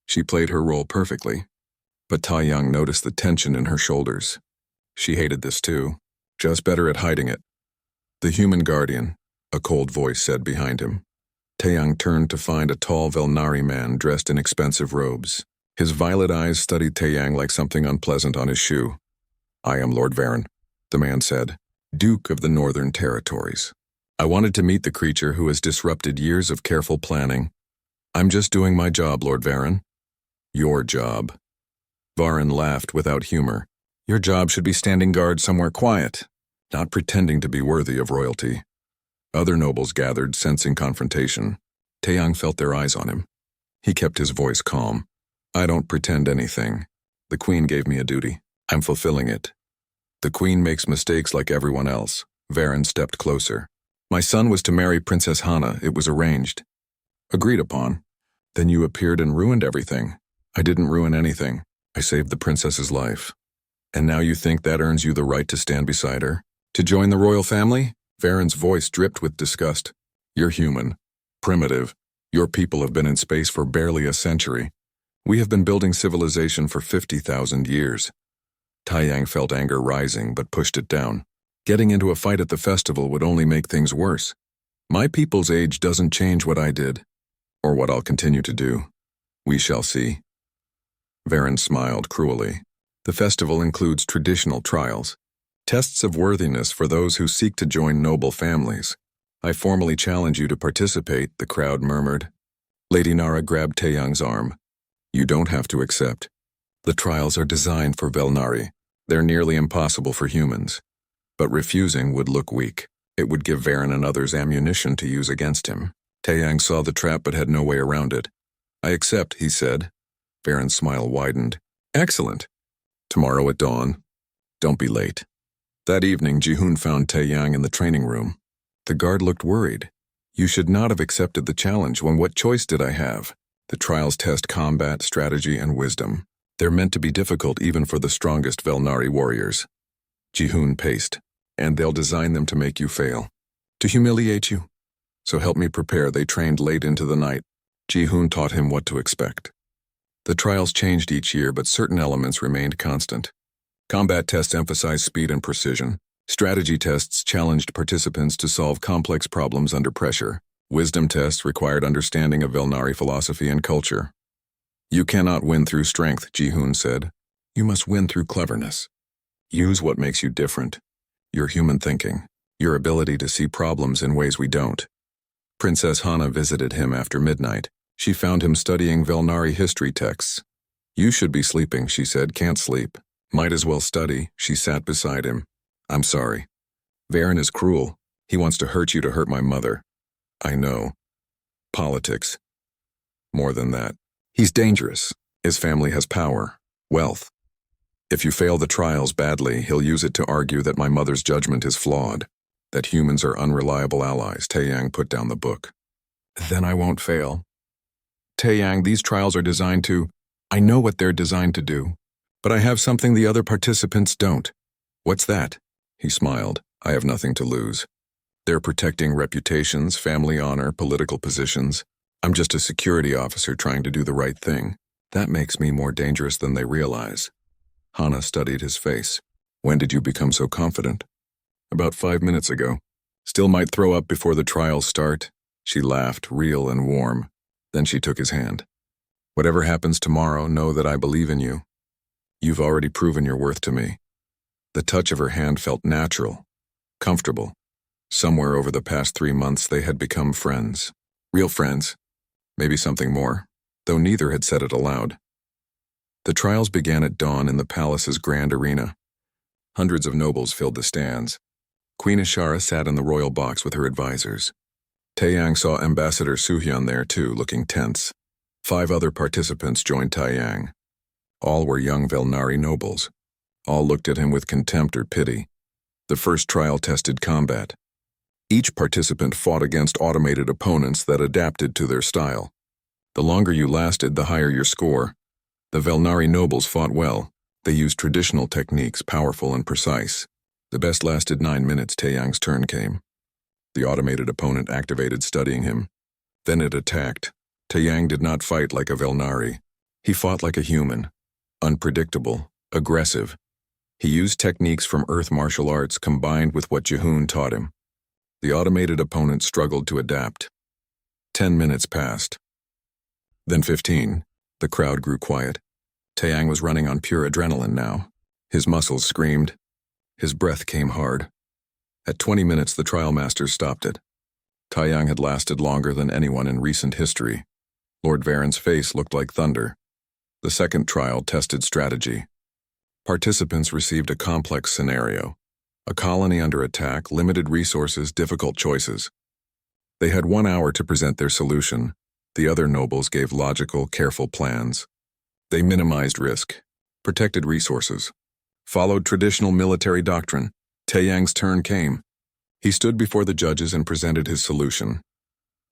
She played her role perfectly. But Taeyang noticed the tension in her shoulders. She hated this too, just better at hiding it. "The human guardian," a cold voice said behind him. Taeyang turned to find a tall Velnari man dressed in expensive robes. His violet eyes studied Taeyang like something unpleasant on his shoe. "I am Lord Varen," the man said, "Duke of the Northern Territories. I wanted to meet the creature who has disrupted years of careful planning. I'm just doing my job, Lord Varen." "Your job." Varen laughed without humor. "Your job should be standing guard somewhere quiet, not pretending to be worthy of royalty." Other nobles gathered, sensing confrontation. Taeyang felt their eyes on him. He kept his voice calm. "I don't pretend anything. The Queen gave me a duty. I'm fulfilling it." "The Queen makes mistakes like everyone else." Varen stepped closer. "My son was to marry Princess Hana. It was arranged." "Agreed upon. Then you appeared and ruined everything." "I didn't ruin anything. I saved the princess's life." "And now you think that earns you the right to stand beside her? To join the royal family?" Varen's voice dripped with disgust. "You're human. Primitive. Your people have been in space for barely a century. We have been building civilization for 50,000 years. Taeyang felt anger rising but pushed it down. Getting into a fight at the festival would only make things worse. My people's age doesn't change what I did, or what I'll continue to do. We shall see." Varen smiled cruelly. "The festival includes traditional trials, tests of worthiness for those who seek to join noble families. I formally challenge you to participate," the crowd murmured. Lady Nara grabbed Taeyang's arm. "You don't have to accept. The trials are designed for Velnari. They're nearly impossible for humans. But refusing would look weak. It would give Varen and others ammunition to use against him." Taeyang saw the trap but had no way around it. "I accept," he said. Varen's smile widened. "Excellent. Tomorrow at dawn. Don't be late." That evening, Jihoon found Taeyang in the training room. The guard looked worried. "You should not have accepted the challenge. What choice did I have? The trials test combat, strategy, and wisdom. They're meant to be difficult even for the strongest Velnari warriors." Jihoon paced. "And they'll design them to make you fail. To humiliate you. So help me prepare." They trained late into the night. Jihoon taught him what to expect. The trials changed each year, but certain elements remained constant. Combat tests emphasized speed and precision. Strategy tests challenged participants to solve complex problems under pressure. Wisdom tests required understanding of Velnari philosophy and culture. "You cannot win through strength," Jihoon said. "You must win through cleverness." Use what makes you different. Your human thinking. Your ability to see problems in ways we don't. Princess Hana visited him after midnight. She found him studying Velnari history texts. You should be sleeping, she said. Can't sleep. Might as well study. She sat beside him. I'm sorry. Varen is cruel. He wants to hurt you to hurt my mother. I know. Politics. More than that. He's dangerous. His family has power, wealth. If you fail the trials badly, he'll use it to argue that my mother's judgment is flawed, that humans are unreliable allies. Taeyang put down the book. Then I won't fail. Taeyang, these trials are designed to... I know what they're designed to do, but I have something the other participants don't. What's that? He smiled. I have nothing to lose. They're protecting reputations, family honor, political positions. I'm just a security officer trying to do the right thing. That makes me more dangerous than they realize. Hana studied his face. When did you become so confident? About 5 minutes ago. Still might throw up before the trials start. She laughed, real and warm. Then she took his hand. Whatever happens tomorrow, know that I believe in you. You've already proven your worth to me. The touch of her hand felt natural, comfortable. Somewhere over the past 3 months they had become friends. Real friends. Maybe something more, though neither had said it aloud. The trials began at dawn in the palace's grand arena. Hundreds of nobles filled the stands. Queen Ashara sat in the royal box with her advisors. Taeyang saw Ambassador Suhyun there too, looking tense. 5 other participants joined Taeyang. All were young Velnari nobles. All looked at him with contempt or pity. The first trial tested combat. Each participant fought against automated opponents that adapted to their style. The longer you lasted, the higher your score. The Velnari nobles fought well. They used traditional techniques, powerful and precise. The best lasted 9 minutes. Taeyang's turn came. The automated opponent activated, studying him. Then it attacked. Taeyang did not fight like a Velnari. He fought like a human. Unpredictable, aggressive. He used techniques from Earth martial arts combined with what Jehun taught him. The automated opponent struggled to adapt. 10 minutes passed. Then 15. The crowd grew quiet. Taeyang was running on pure adrenaline now. His muscles screamed. His breath came hard. At 20 minutes, the trial masters stopped it. Taeyang had lasted longer than anyone in recent history. Lord Varen's face looked like thunder. The second trial tested strategy. Participants received a complex scenario. A colony under attack, limited resources, difficult choices. They had 1 hour to present their solution. The other nobles gave logical, careful plans. They minimized risk, protected resources, followed traditional military doctrine. Taeyang's turn came. He stood before the judges and presented his solution.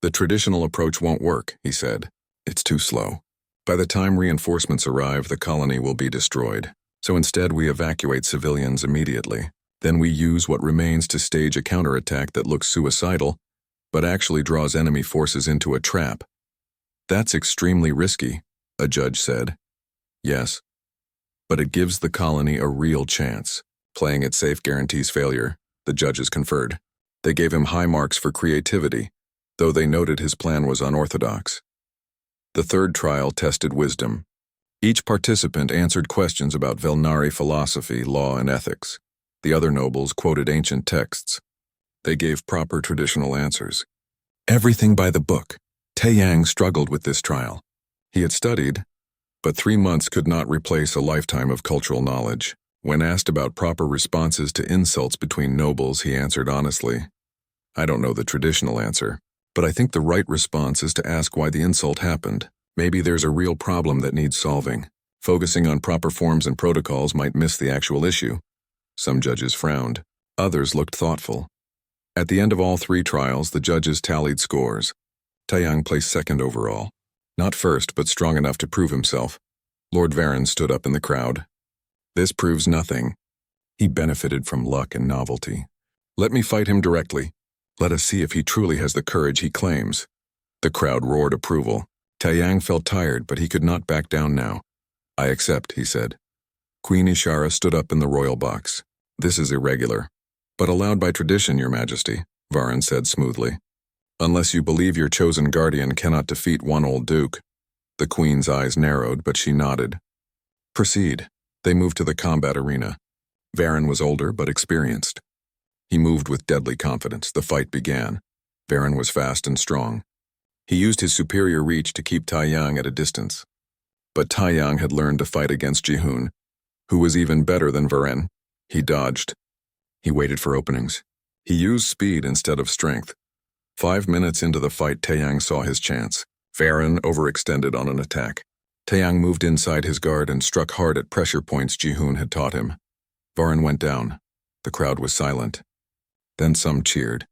The traditional approach won't work, he said. It's too slow. By the time reinforcements arrive, the colony will be destroyed. So instead we evacuate civilians immediately. Then we use what remains to stage a counterattack that looks suicidal, but actually draws enemy forces into a trap. That's extremely risky, a judge said. Yes, but it gives the colony a real chance. Playing it safe guarantees failure, the judges conferred. They gave him high marks for creativity, though they noted his plan was unorthodox. The third trial tested wisdom. Each participant answered questions about Velnari philosophy, law, and ethics. The other nobles quoted ancient texts. They gave proper traditional answers. Everything by the book. Taeyang struggled with this trial. He had studied, but 3 months could not replace a lifetime of cultural knowledge. When asked about proper responses to insults between nobles, he answered honestly, I don't know the traditional answer, but I think the right response is to ask why the insult happened. Maybe there's a real problem that needs solving. Focusing on proper forms and protocols might miss the actual issue. Some judges frowned. Others looked thoughtful. At the end of all 3 trials, the judges tallied scores. Taeyang placed second overall. Not first, but strong enough to prove himself. Lord Varen stood up in the crowd. This proves nothing. He benefited from luck and novelty. Let me fight him directly. Let us see if he truly has the courage he claims. The crowd roared approval. Taeyang felt tired, but he could not back down now. I accept, he said. Queen Ishara stood up in the royal box. This is irregular, but allowed by tradition, Your Majesty, Varen said smoothly. Unless you believe your chosen guardian cannot defeat one old duke. The queen's eyes narrowed, but she nodded. Proceed. They moved to the combat arena. Varen was older but experienced. He moved with deadly confidence. The fight began. Varen was fast and strong. He used his superior reach to keep Taiyang at a distance. But Taiyang had learned to fight against Jihoon, who was even better than Varen. He dodged. He waited for openings. He used speed instead of strength. 5 minutes into the fight, Taiyang saw his chance. Varen overextended on an attack. Taiyang moved inside his guard and struck hard at pressure points Jihoon had taught him. Varen went down. The crowd was silent. Then some cheered.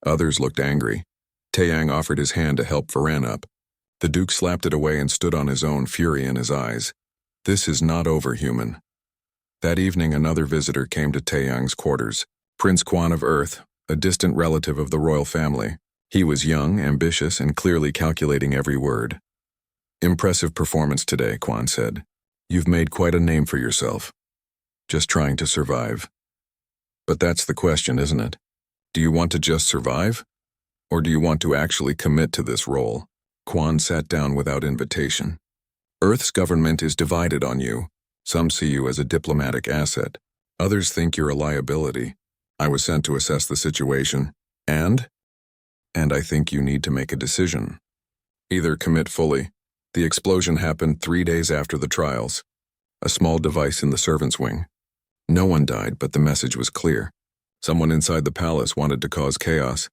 Others looked angry. Taiyang offered his hand to help Varen up. The Duke slapped it away and stood on his own, fury in his eyes. This is not over, human. That evening, another visitor came to Taiyang's quarters. Prince Quan of Earth, a distant relative of the royal family. He was young, ambitious, and clearly calculating every word. "Impressive performance today," Quan said. "You've made quite a name for yourself. Just trying to survive." "But that's the question, isn't it? Do you want to just survive? Or do you want to actually commit to this role?" Quan sat down without invitation. "Earth's government is divided on you. Some see you as a diplomatic asset. Others think you're a liability. I was sent to assess the situation. And I think you need to make a decision. Either commit fully." The explosion happened 3 days after the trials. A small device in the servants' wing. No one died, but the message was clear. Someone inside the palace wanted to cause chaos.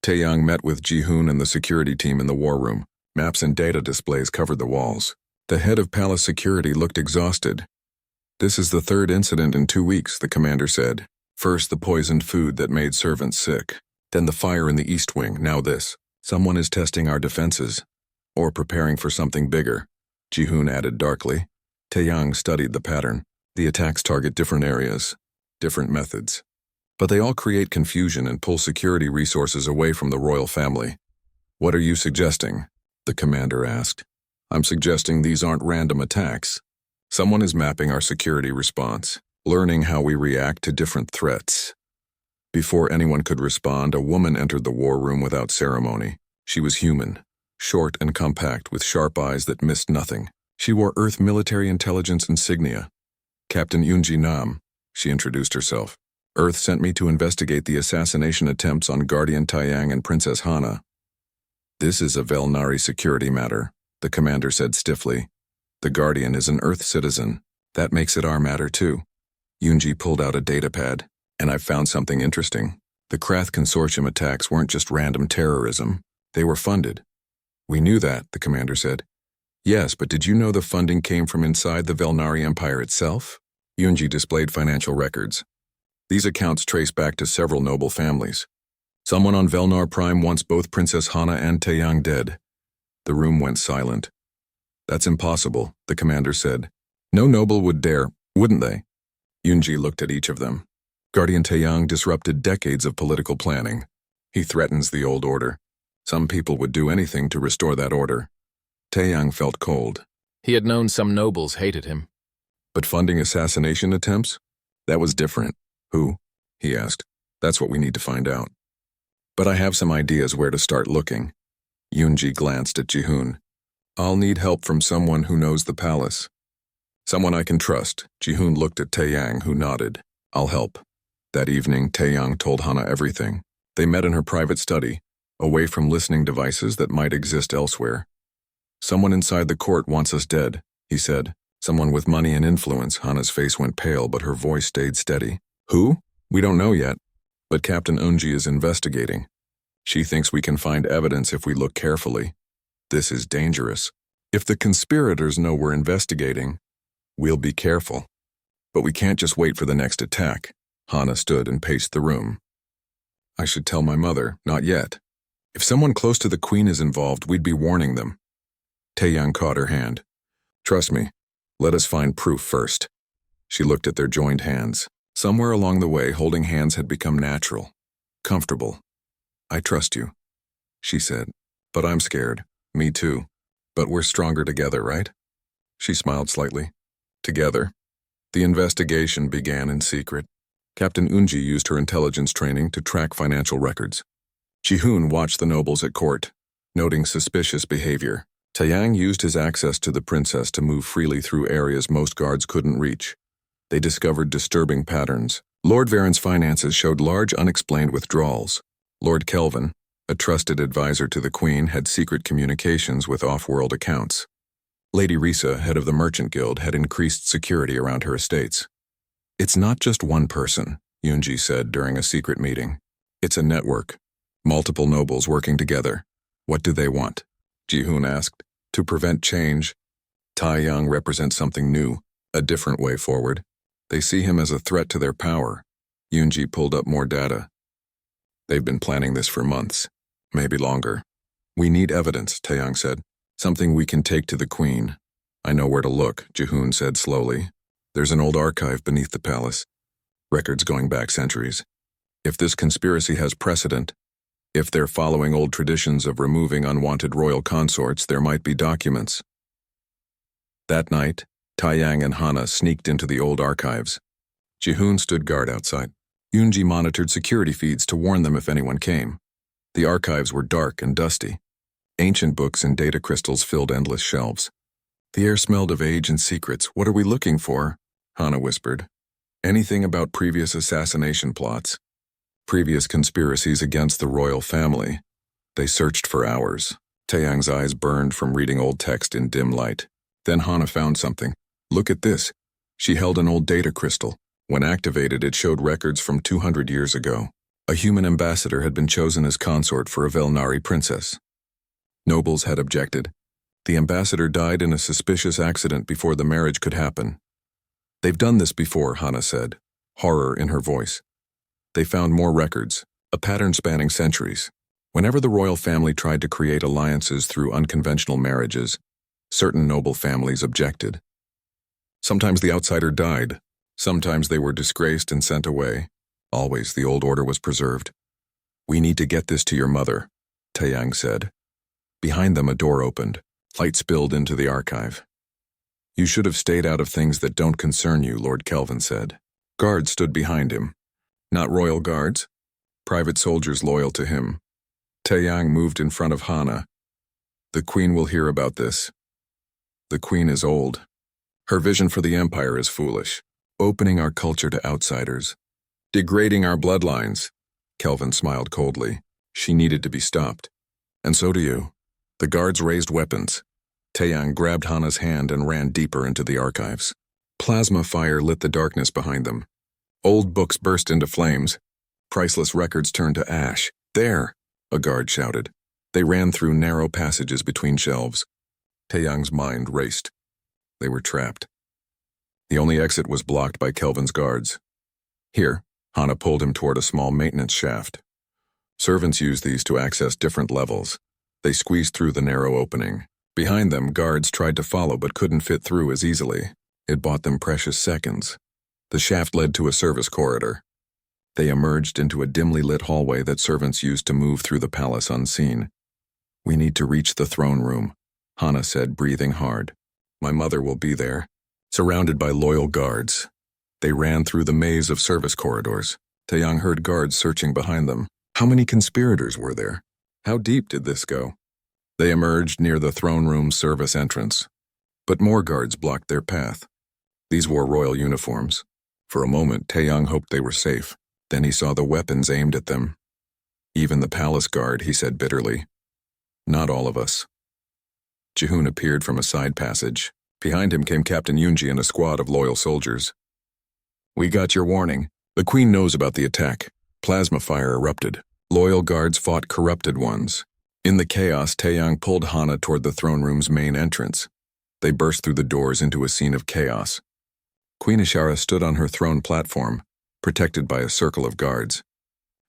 Taeyang met with Jihoon and the security team in the war room. Maps and data displays covered the walls. The head of palace security looked exhausted. "This is the third incident in 2 weeks," the commander said. "First the poisoned food that made servants sick. Then the fire in the East Wing, now this. Someone is testing our defenses. Or preparing for something bigger," Jihoon added darkly. Taeyang studied the pattern. The attacks target different areas, different methods. But they all create confusion and pull security resources away from the royal family. "What are you suggesting?" the commander asked. "I'm suggesting these aren't random attacks. Someone is mapping our security response, learning how we react to different threats." Before anyone could respond, a woman entered the war room without ceremony. She was human, short and compact, with sharp eyes that missed nothing. She wore Earth military intelligence insignia. "Captain Yunji Nam," she introduced herself. "Earth sent me to investigate the assassination attempts on Guardian Taiyang and Princess Hana." "This is a Velnari security matter," the commander said stiffly. "The Guardian is an Earth citizen. That makes it our matter too." Yunji pulled out a datapad. "And I've found something interesting. The Krath Consortium attacks weren't just random terrorism. They were funded." "We knew that," the commander said. "Yes, but did you know the funding came from inside the Velnari Empire itself?" Yunji displayed financial records. These accounts trace back to several noble families. "Someone on Velnar Prime wants both Princess Hana and Taeyang dead." The room went silent. "That's impossible," the commander said. "No noble would dare, wouldn't they?" Yunji looked at each of them. "Guardian Taeyang disrupted decades of political planning. He threatens the old order. Some people would do anything to restore that order." Taeyang felt cold. He had known some nobles hated him. "But funding assassination attempts? That was different." "Who?" he asked. "That's what we need to find out." "But I have some ideas where to start looking." Yunji glanced at Jihoon. "I'll need help from someone who knows the palace. Someone I can trust." Jihoon looked at Taeyang, who nodded. "I'll help." That evening, Taeyang told Hana everything. They met in her private study, away from listening devices that might exist elsewhere. "Someone inside the court wants us dead," he said. "Someone with money and influence." Hana's face went pale, but her voice stayed steady. "Who? We don't know yet. But Captain Unji is investigating. She thinks we can find evidence if we look carefully. This is dangerous. If the conspirators know we're investigating, we'll be careful. But we can't just wait for the next attack." Hana stood and paced the room. "I should tell my mother, not yet. If someone close to the Queen is involved, we'd be warning them." Taeyang caught her hand. "Trust me, let us find proof first." She looked at their joined hands. Somewhere along the way, holding hands had become natural, comfortable. "I trust you," she said. "But I'm scared." "Me too. But we're stronger together, right?" She smiled slightly. "Together." The investigation began in secret. Captain Unji used her intelligence training to track financial records. Jihoon watched the nobles at court, noting suspicious behavior. Taeyang used his access to the princess to move freely through areas most guards couldn't reach. They discovered disturbing patterns. Lord Varen's finances showed large unexplained withdrawals. Lord Kelvin, a trusted advisor to the Queen, had secret communications with off-world accounts. Lady Risa, head of the Merchant Guild, had increased security around her estates. "It's not just one person," Yunji said during a secret meeting. "It's a network. Multiple nobles working together. What do they want?" Ji-hoon asked. "To prevent change. Taeyang represents something new, a different way forward. They see him as a threat to their power." Yunji pulled up more data. "They've been planning this for months, maybe longer. We need evidence," Taeyang said. "Something we can take to the Queen." "I know where to look," Ji-hoon said slowly. "There's an old archive beneath the palace. Records going back centuries. If this conspiracy has precedent, if they're following old traditions of removing unwanted royal consorts, there might be documents." That night, Taeyang and Hana sneaked into the old archives. Ji-hoon stood guard outside. Yunji monitored security feeds to warn them if anyone came. The archives were dark and dusty. Ancient books and data crystals filled endless shelves. "The air smelled of age and secrets. What are we looking for?" Hana whispered. "Anything about previous assassination plots, previous conspiracies against the royal family." They searched for hours. Taeyang's eyes burned from reading old text in dim light. Then Hana found something. "Look at this." She held an old data crystal. When activated, it showed records from 200 years ago. A human ambassador had been chosen as consort for a Velnari princess. Nobles had objected. The ambassador died in a suspicious accident before the marriage could happen. "They've done this before," Hana said, horror in her voice. "They found more records, a pattern spanning centuries. Whenever the royal family tried to create alliances through unconventional marriages, certain noble families objected. Sometimes the outsider died. Sometimes they were disgraced and sent away. Always the old order was preserved. "We need to get this to your mother," Taeyang said. Behind them a door opened. Light spilled into the archive. "You should have stayed out of things that don't concern you," Lord Kelvin said. Guards stood behind him. Not royal guards. Private soldiers loyal to him. Taeyang moved in front of Hana. "The Queen will hear about this. The Queen is old. Her vision for the Empire is foolish. Opening our culture to outsiders. Degrading our bloodlines." Kelvin smiled coldly. "She needed to be stopped. And so do you." The guards raised weapons. Taeyang grabbed Hana's hand and ran deeper into the archives. Plasma fire lit the darkness behind them. Old books burst into flames. Priceless records turned to ash. "There!" a guard shouted. They ran through narrow passages between shelves. Taeyang's mind raced. They were trapped. The only exit was blocked by Kelvin's guards. "Here," Hana pulled him toward a small maintenance shaft. Servants used these to access different levels. They squeezed through the narrow opening. Behind them, guards tried to follow but couldn't fit through as easily. It bought them precious seconds. The shaft led to a service corridor. They emerged into a dimly lit hallway that servants used to move through the palace unseen. "We need to reach the throne room," Hana said, breathing hard. "My mother will be there." Surrounded by loyal guards, they ran through the maze of service corridors. Taeyang heard guards searching behind them. How many conspirators were there? How deep did this go? They emerged near the throne room's service entrance. But more guards blocked their path. These wore royal uniforms. For a moment, Taeyang hoped they were safe. Then he saw the weapons aimed at them. "Even the palace guard," he said bitterly. "Not all of us." Ji-hoon appeared from a side passage. Behind him came Captain Yunji and a squad of loyal soldiers. "We got your warning. The Queen knows about the attack." Plasma fire erupted. Loyal guards fought corrupted ones. In the chaos, Taeyang pulled Hana toward the throne room's main entrance. They burst through the doors into a scene of chaos. Queen Ishara stood on her throne platform, protected by a circle of guards.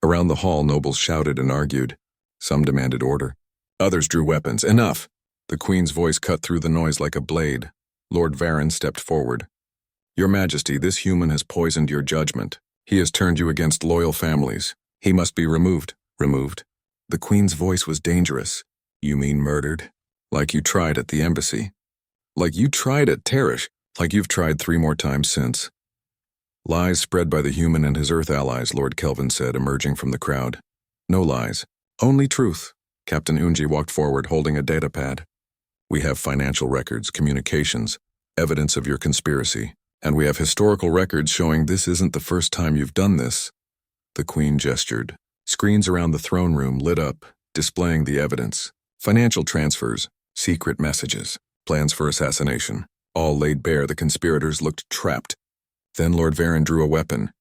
Around the hall, nobles shouted and argued. Some demanded order. Others drew weapons. "Enough!" The Queen's voice cut through the noise like a blade. Lord Varen stepped forward. "Your Majesty, this human has poisoned your judgment. He has turned you against loyal families. He must be removed." "Removed?" The Queen's voice was dangerous. "You mean murdered? Like you tried at the embassy. Like you tried at Teresh. Like you've tried 3 more times since." "Lies spread by the human and his Earth allies," Lord Kelvin said, emerging from the crowd. "No lies. Only truth." Captain Unji walked forward, holding a data pad. "We have financial records, communications, evidence of your conspiracy. And we have historical records showing this isn't the first time you've done this. The Queen gestured. Screens around the throne room lit up, displaying the evidence. Financial transfers, secret messages, plans for assassination. All laid bare, the conspirators looked trapped. Then Lord Varen drew a weapon.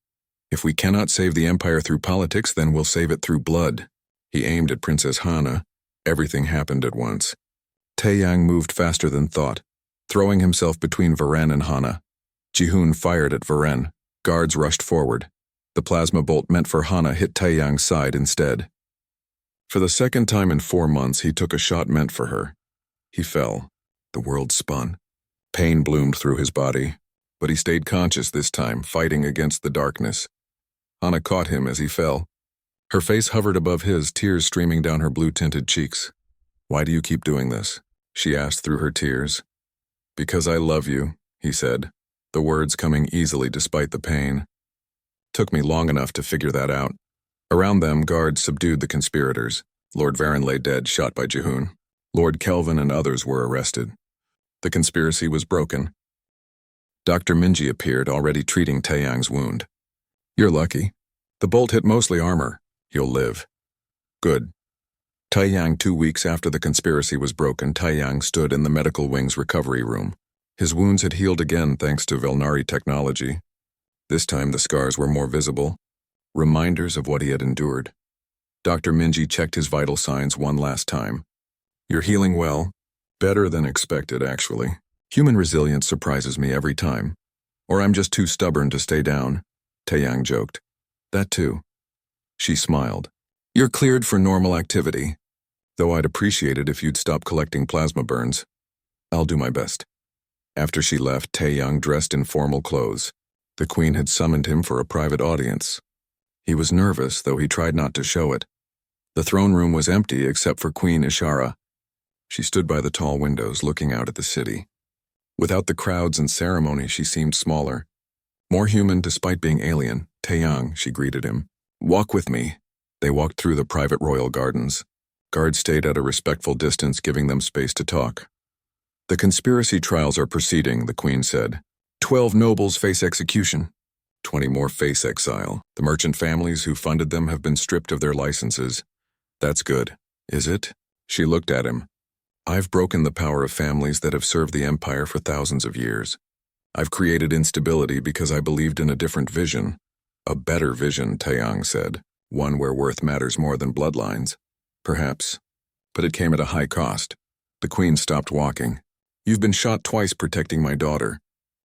If we cannot save the Empire through politics, then we'll save it through blood. He aimed at Princess Hana. Everything happened at once. Taeyang moved faster than thought, throwing himself between Varen and Hana. Jihoon fired at Varen. Guards rushed forward. The plasma bolt meant for Hana hit Taeyang's side instead. For the second time in 4 months, he took a shot meant for her. He fell. The world spun. Pain bloomed through his body, but he stayed conscious this time, fighting against the darkness. Hana caught him as he fell. Her face hovered above his, tears streaming down her blue-tinted cheeks. "Why do you keep doing this?" she asked through her tears. "Because I love you," he said, the words coming easily despite the pain. Took me long enough to figure that out. Around them, guards subdued the conspirators. Lord Varen lay dead, shot by Jihoon. Lord Kelvin and others were arrested. The conspiracy was broken. Dr. Minji appeared, already treating Taeyang's wound. "You're lucky. The bolt hit mostly armor. You'll live." "Good." Taeyang, 2 weeks after the conspiracy was broken, Taeyang stood in the medical wing's recovery room. His wounds had healed again thanks to Velnari technology. This time the scars were more visible, reminders of what he had endured. Dr. Minji checked his vital signs one last time. "You're healing well. Better than expected, actually. Human resilience surprises me every time. Or I'm just too stubborn to stay down," Taeyang joked. "That too." She smiled. "You're cleared for normal activity. Though I'd appreciate it if you'd stop collecting plasma burns. I'll do my best." After she left, Taeyang dressed in formal clothes. The Queen had summoned him for a private audience. He was nervous, though he tried not to show it. The throne room was empty except for Queen Ishara. She stood by the tall windows looking out at the city. Without the crowds and ceremony, she seemed smaller. More human despite being alien. "Taeyang," she greeted him. "Walk with me." They walked through the private royal gardens. Guards stayed at a respectful distance, giving them space to talk. "The conspiracy trials are proceeding," the Queen said. 12 nobles face execution. 20 more face exile. The merchant families who funded them have been stripped of their licenses. "That's good, is it?" She looked at him. "I've broken the power of families that have served the Empire for thousands of years. I've created instability because I believed in a different vision. A better vision," Taeyang said. "One where worth matters more than bloodlines. Perhaps. But it came at a high cost." The Queen stopped walking. "You've been shot twice protecting my daughter.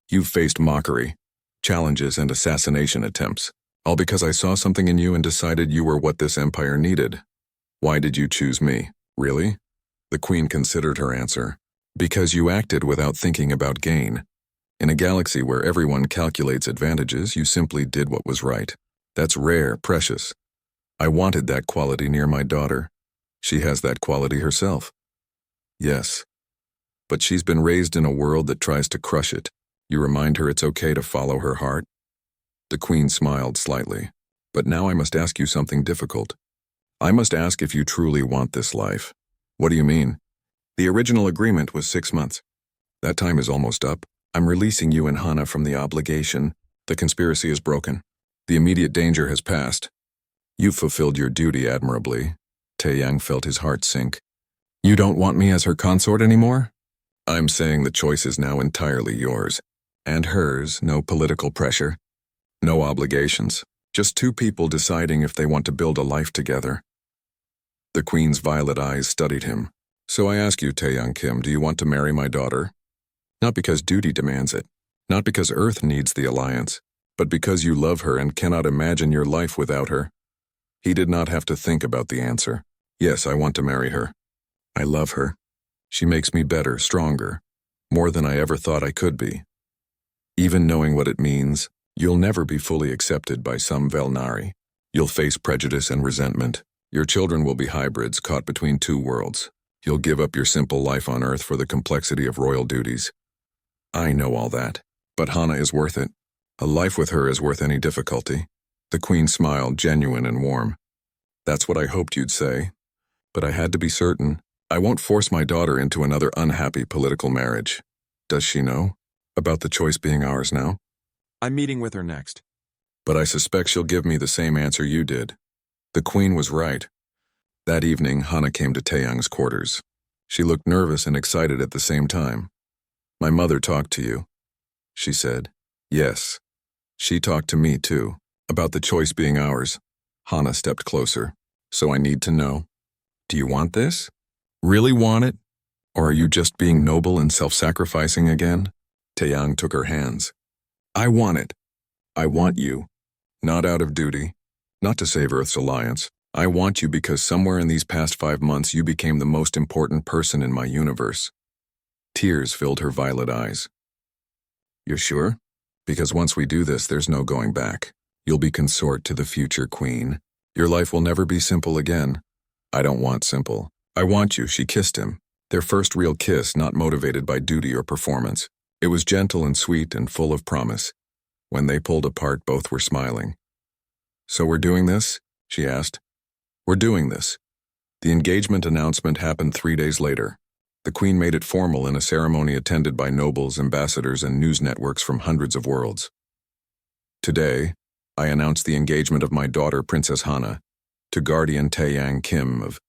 You've faced mockery, challenges, and assassination attempts, all because I saw something in you and decided you were what this empire needed. Why did you choose me? Really?" The Queen considered her answer. "Because you acted without thinking about gain. In a galaxy where everyone calculates advantages, you simply did what was right. That's rare, precious. I wanted that quality near my daughter. She has that quality herself." "Yes. But she's been raised in a world that tries to crush it. You remind her it's okay to follow her heart?" The Queen smiled slightly. "But now I must ask you something difficult. I must ask if you truly want this life." "What do you mean?" "The original agreement was 6 months. That time is almost up. I'm releasing you and Hana from the obligation. The conspiracy is broken. The immediate danger has passed. You've fulfilled your duty admirably." Taeyang felt his heart sink. "You don't want me as her consort anymore?" "I'm saying the choice is now entirely yours. And hers, no political pressure. No obligations. Just 2 people deciding if they want to build a life together." The Queen's violet eyes studied him. "So I ask you, Taeyang Kim, do you want to marry my daughter? Not because duty demands it, not because Earth needs the alliance, but because you love her and cannot imagine your life without her." He did not have to think about the answer. "Yes, I want to marry her. I love her. She makes me better, stronger, more than I ever thought I could be. Even knowing what it means, you'll never be fully accepted by some Velnari. You'll face prejudice and resentment. Your children will be hybrids caught between 2 worlds. You'll give up your simple life on Earth for the complexity of royal duties. I know all that, but Hana is worth it. A life with her is worth any difficulty." The Queen smiled, genuine and warm. "That's what I hoped you'd say. But I had to be certain. I won't force my daughter into another unhappy political marriage. Does she know?" About the choice being ours now? I'm meeting with her next. But I suspect she'll give me the same answer you did. The Queen was right. That evening, Hana came to Taeyang's quarters. She looked nervous and excited at the same time. My mother talked to you, she said. Yes. She talked to me too, about the choice being ours. Hana stepped closer. So I need to know. Do you want this? Really want it? Or are you just being noble and self-sacrificing again? Taeyang took her hands. I want it. I want you. Not out of duty. Not to save Earth's alliance. I want you because somewhere in these past 5 months you became the most important person in my universe. Tears filled her violet eyes. You're sure? Because once we do this, there's no going back. You'll be consort to the future queen. Your life will never be simple again. I don't want simple. I want you, she kissed him. Their first real kiss, not motivated by duty or performance. It was gentle and sweet and full of promise. When they pulled apart, both were smiling. So we're doing this? She asked. We're doing this. The engagement announcement happened 3 days later. The Queen made it formal in a ceremony attended by nobles, ambassadors, and news networks from hundreds of worlds. Today, I announce the engagement of my daughter, Princess Hana, to Guardian Taeyang Kim of